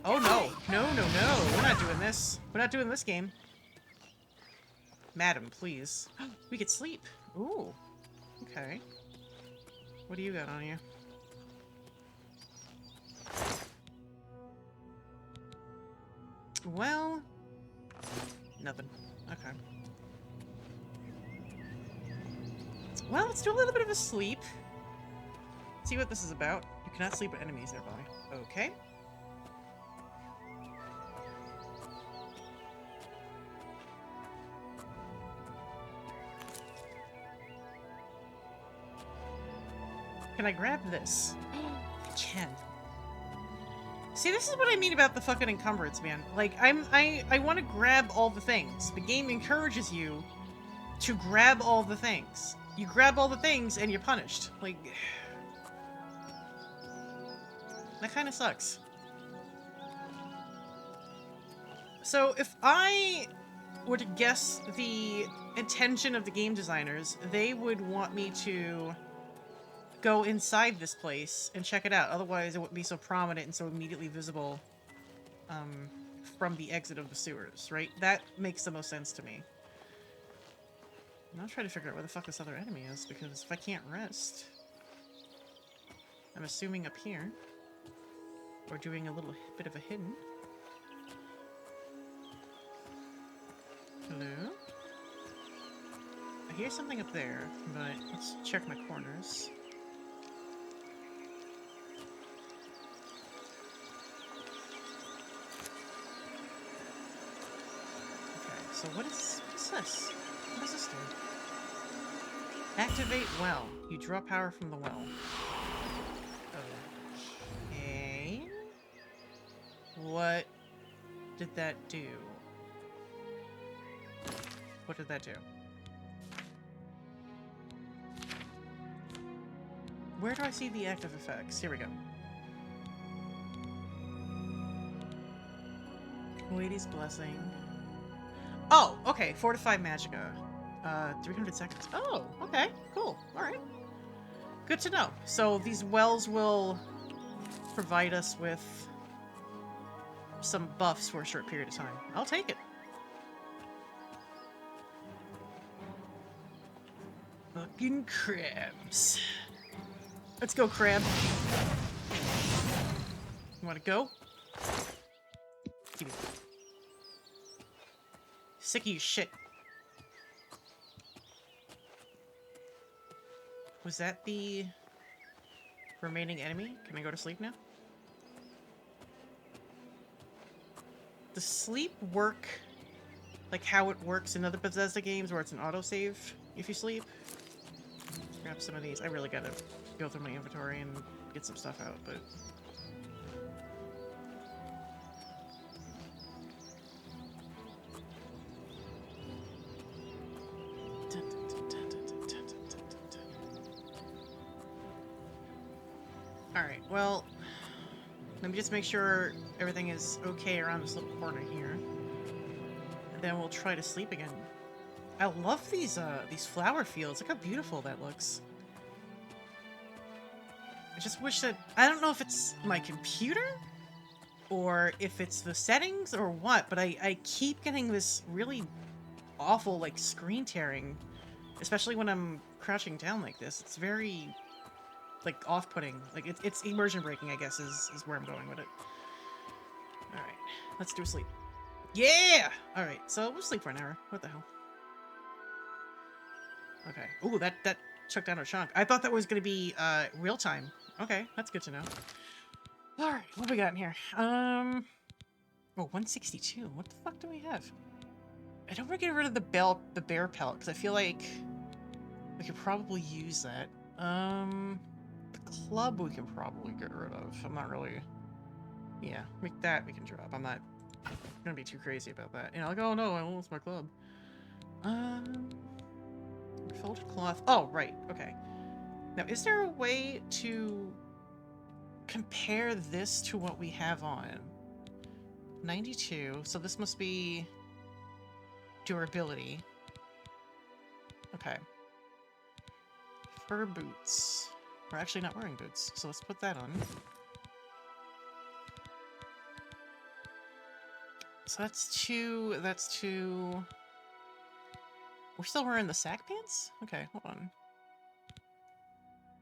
Oh, no. No, no, no. We're not doing this. We're not doing this game. Madam, please. We could sleep. Ooh. Okay. What do you got on you? Well, nothing. Okay. Well, let's do a little bit of a sleep. See what this is about. You cannot sleep with enemies nearby. Okay. Can I grab this? I can. See, this is what I mean about the fucking encumbrance, man. Like, I want to grab all the things. The game encourages you to grab all the things. You grab all the things and you're punished. Like, that kind of sucks. So, if I were to guess the intention of the game designers, they would want me to go inside this place and check it out. Otherwise, it wouldn't be so prominent and so immediately visible from the exit of the sewers, right? That makes the most sense to me. I'm trying to figure out where the fuck this other enemy is, because if I can't rest, I'm assuming up here. Or doing a little bit of a hidden. Hello? I hear something up there, but let's check my corners. So what's this? What does this do? Activate well. You draw power from the well. Okay. What did that do? What did that do? Where do I see the active effects? Here we go. Lady's Blessing. Oh, okay. Fortify Magicka. 300 seconds. Oh, okay. Cool. Alright. Good to know. So these wells will provide us with some buffs for a short period of time. I'll take it. Fucking crabs. Let's go, crab. You wanna go? Give me that. Sick of your shit. Was that the remaining enemy? Can I go to sleep now? Does sleep work like how it works in other Bethesda games where it's an autosave if you sleep? Let's grab some of these. I really gotta go through my inventory and get some stuff out, but... Alright, well, let me just make sure everything is okay around this little corner here. And then we'll try to sleep again. I love these flower fields. Look how beautiful that looks. I just wish that... I don't know if it's my computer or if it's the settings or what, but I keep getting this really awful, like, screen tearing, especially when I'm crouching down like this. It's very... like, off-putting. Like, it's immersion breaking, I guess, is where I'm going with it. Alright, let's do a sleep. Yeah! Alright, so we'll sleep for an hour. What the hell? Okay. Ooh, that took down a chunk. I thought that was gonna be, real time. Okay, that's good to know. Alright, what we got in here? Oh, 162. What the fuck do we have? I don't want to get rid of the bear pelt, because I feel like we could probably use that. The club we can probably get rid of. I'm not really... Yeah, that we can drop. I'm not gonna be too crazy about that. You know, like, oh no, I lost my club. Folded cloth. Oh, right. Okay. Now, is there a way to compare this to what we have on? 92. So this must be durability. Okay. Fur boots. We're actually not wearing boots, so let's put that on. So that's two. We're still wearing the sack pants? Okay, hold on.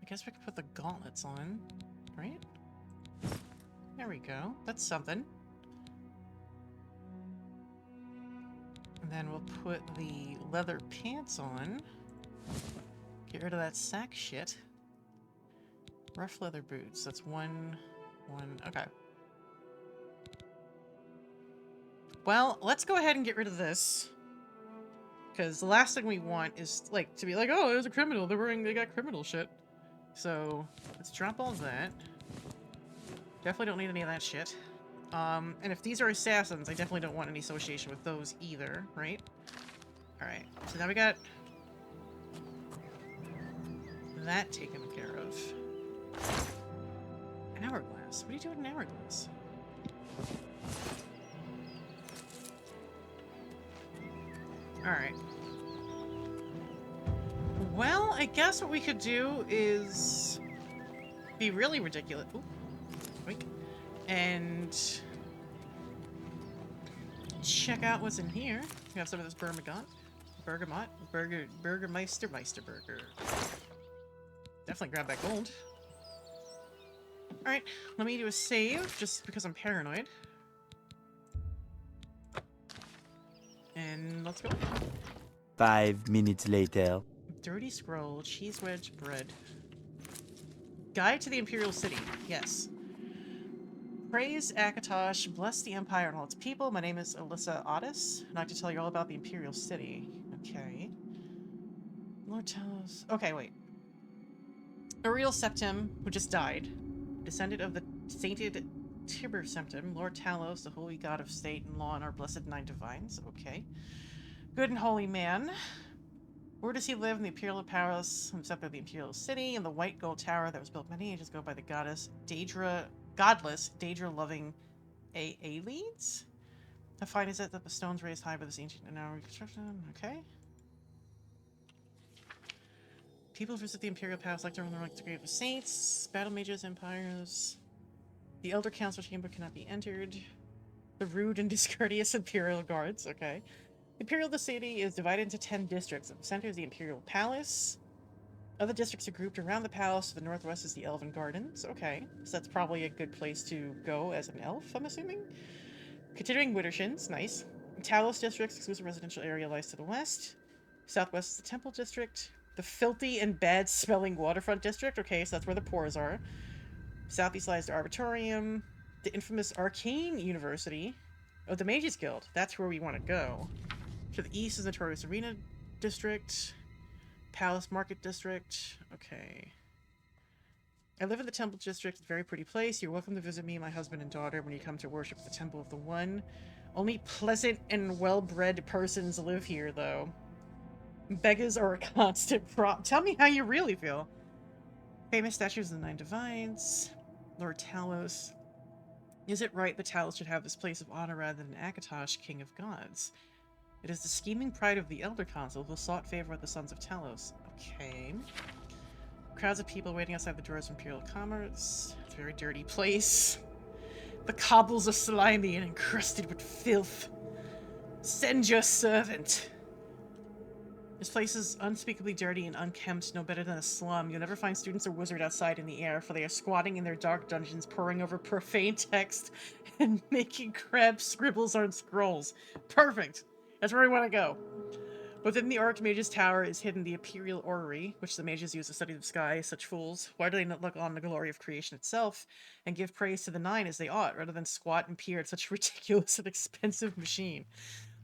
I guess we could put the gauntlets on, right? There we go. That's something. And then we'll put the leather pants on. Get rid of that sack shit. Rough leather boots. That's one. Okay. Well, let's go ahead and get rid of this. Because the last thing we want is, like, to be like, oh, there's a criminal. They got criminal shit. So, let's drop all that. Definitely don't need any of that shit. And if these are assassins, I definitely don't want any association with those either, right? Alright, so now we got that taken care of. An hourglass. What do you do with an hourglass? Alright. Well, I guess what we could do is be really ridiculous. Ooh, wait. And check out what's in here. We have some of this Burgermeister burger. Definitely grab that gold. Alright, let me do a save, just because I'm paranoid. And let's go. 5 minutes later. Dirty scroll, cheese wedge, bread. Guide to the Imperial City. Yes. Praise Akatosh, bless the Empire and all its people. My name is Alyssa Otis. I'd like to tell you all about the Imperial City. Okay. Lord Talos. Okay, wait. Ariel Septim, who just died, descendant of the sainted Tiber Septim, Lord Talos, the holy god of state and law and our blessed nine divines. Okay. Good and holy man. Where does he live? In the Imperial Palace, himself of the Imperial City, in the white gold tower that was built many ages ago by the godless Daedra-loving Aelides? How fine is it that the stones raised high by this ancient and now reconstruction? Okay. People visit the Imperial Palace like to run like the grave of saints, battle mages, empires. The Elder Council Chamber cannot be entered. The rude and discourteous Imperial Guards. Okay. The Imperial City is divided into 10 districts. At the center is the Imperial Palace. Other districts are grouped around the palace. To the northwest is the Elven Gardens. Okay. So that's probably a good place to go as an elf, I'm assuming. Continuing Wittershins. Nice. Talos District's exclusive residential area lies to the west. Southwest is the Temple District. The filthy and bad-smelling Waterfront District. Okay, so that's where the pores are. Southeast lies the Arbitorium. The infamous Arcane University. Oh, the Mages Guild. That's where we want to go. To the east is the Notorious Arena District. Palace Market District. Okay. I live in the Temple District. It's a very pretty place. You're welcome to visit me, my husband, and daughter when you come to worship the Temple of the One. Only pleasant and well-bred persons live here, though. Beggars are a constant prop. Tell me how you really feel. Famous statues of the Nine Divines. Lord Talos. Is it right that Talos should have this place of honor rather than Akatosh, King of Gods? It is the scheming pride of the Elder Council who sought favor with the Sons of Talos. Okay. Crowds of people waiting outside the doors of Imperial Commerce. It's a very dirty place. The cobbles are slimy and encrusted with filth. Send your servant. This place is unspeakably dirty and unkempt, no better than a slum. You'll never find students or wizards outside in the air, for they are squatting in their dark dungeons, poring over profane text and making crabbed scribbles on scrolls. Perfect! That's where we want to go. Within the Archmage's Tower is hidden the Imperial Orrery, which the mages use to study the sky, such fools. Why do they not look on the glory of creation itself and give praise to the Nine as they ought, rather than squat and peer at such a ridiculous and expensive machine?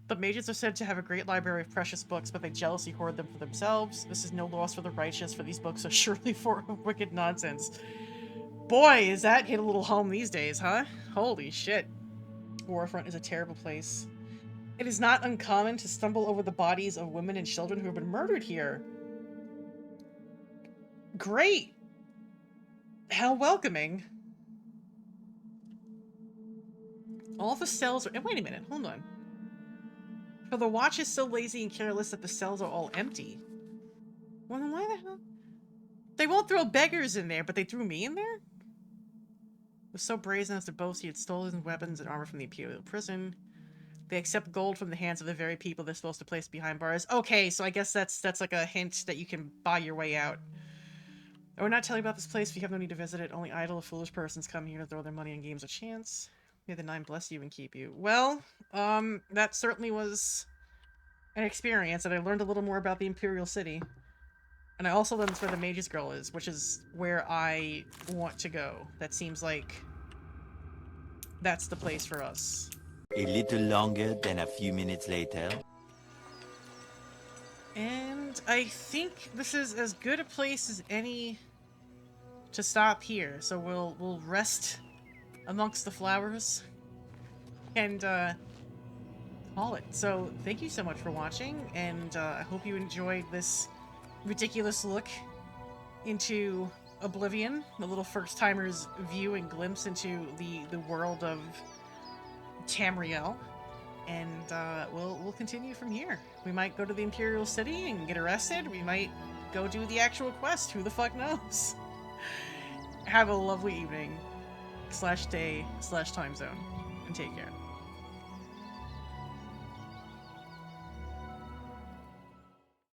The mages are said to have a great library of precious books, but they jealously hoard them for themselves. This is no loss for the righteous, for these books are surely for wicked nonsense. Boy, is that hit a little home these days, huh? Holy shit. Warfront is a terrible place. It is not uncommon to stumble over the bodies of women and children who have been murdered here. Great! How welcoming. All the cells are... Wait a minute, hold on. For the watch is so lazy and careless that the cells are all empty. Well, then why the hell? They won't throw beggars in there, but they threw me in there? It was so brazen as to boast he had stolen weapons and armor from the Imperial prison. They accept gold from the hands of the very people they're supposed to place behind bars. Okay, so I guess that's like a hint that you can buy your way out. I would not tell you about this place if you have no need to visit it. Only idle, foolish persons come here to throw their money on games of chance. May the Nine bless you and keep you. Well, that certainly was an experience, and I learned a little more about the Imperial City. And I also learned that's where the Mage's Girl is, which is where I want to go. That seems like that's the place for us. A little longer than a few minutes later. And I think this is as good a place as any to stop here. So we'll rest amongst the flowers and call it. So thank you so much for watching, and I hope you enjoyed this ridiculous look into Oblivion, the little first-timer's view and glimpse into the world of Tamriel. And we'll continue from here. We might go to the Imperial City and get arrested. We might go do the actual quest. Who the fuck knows? Have a lovely evening /day/time zone, and take care.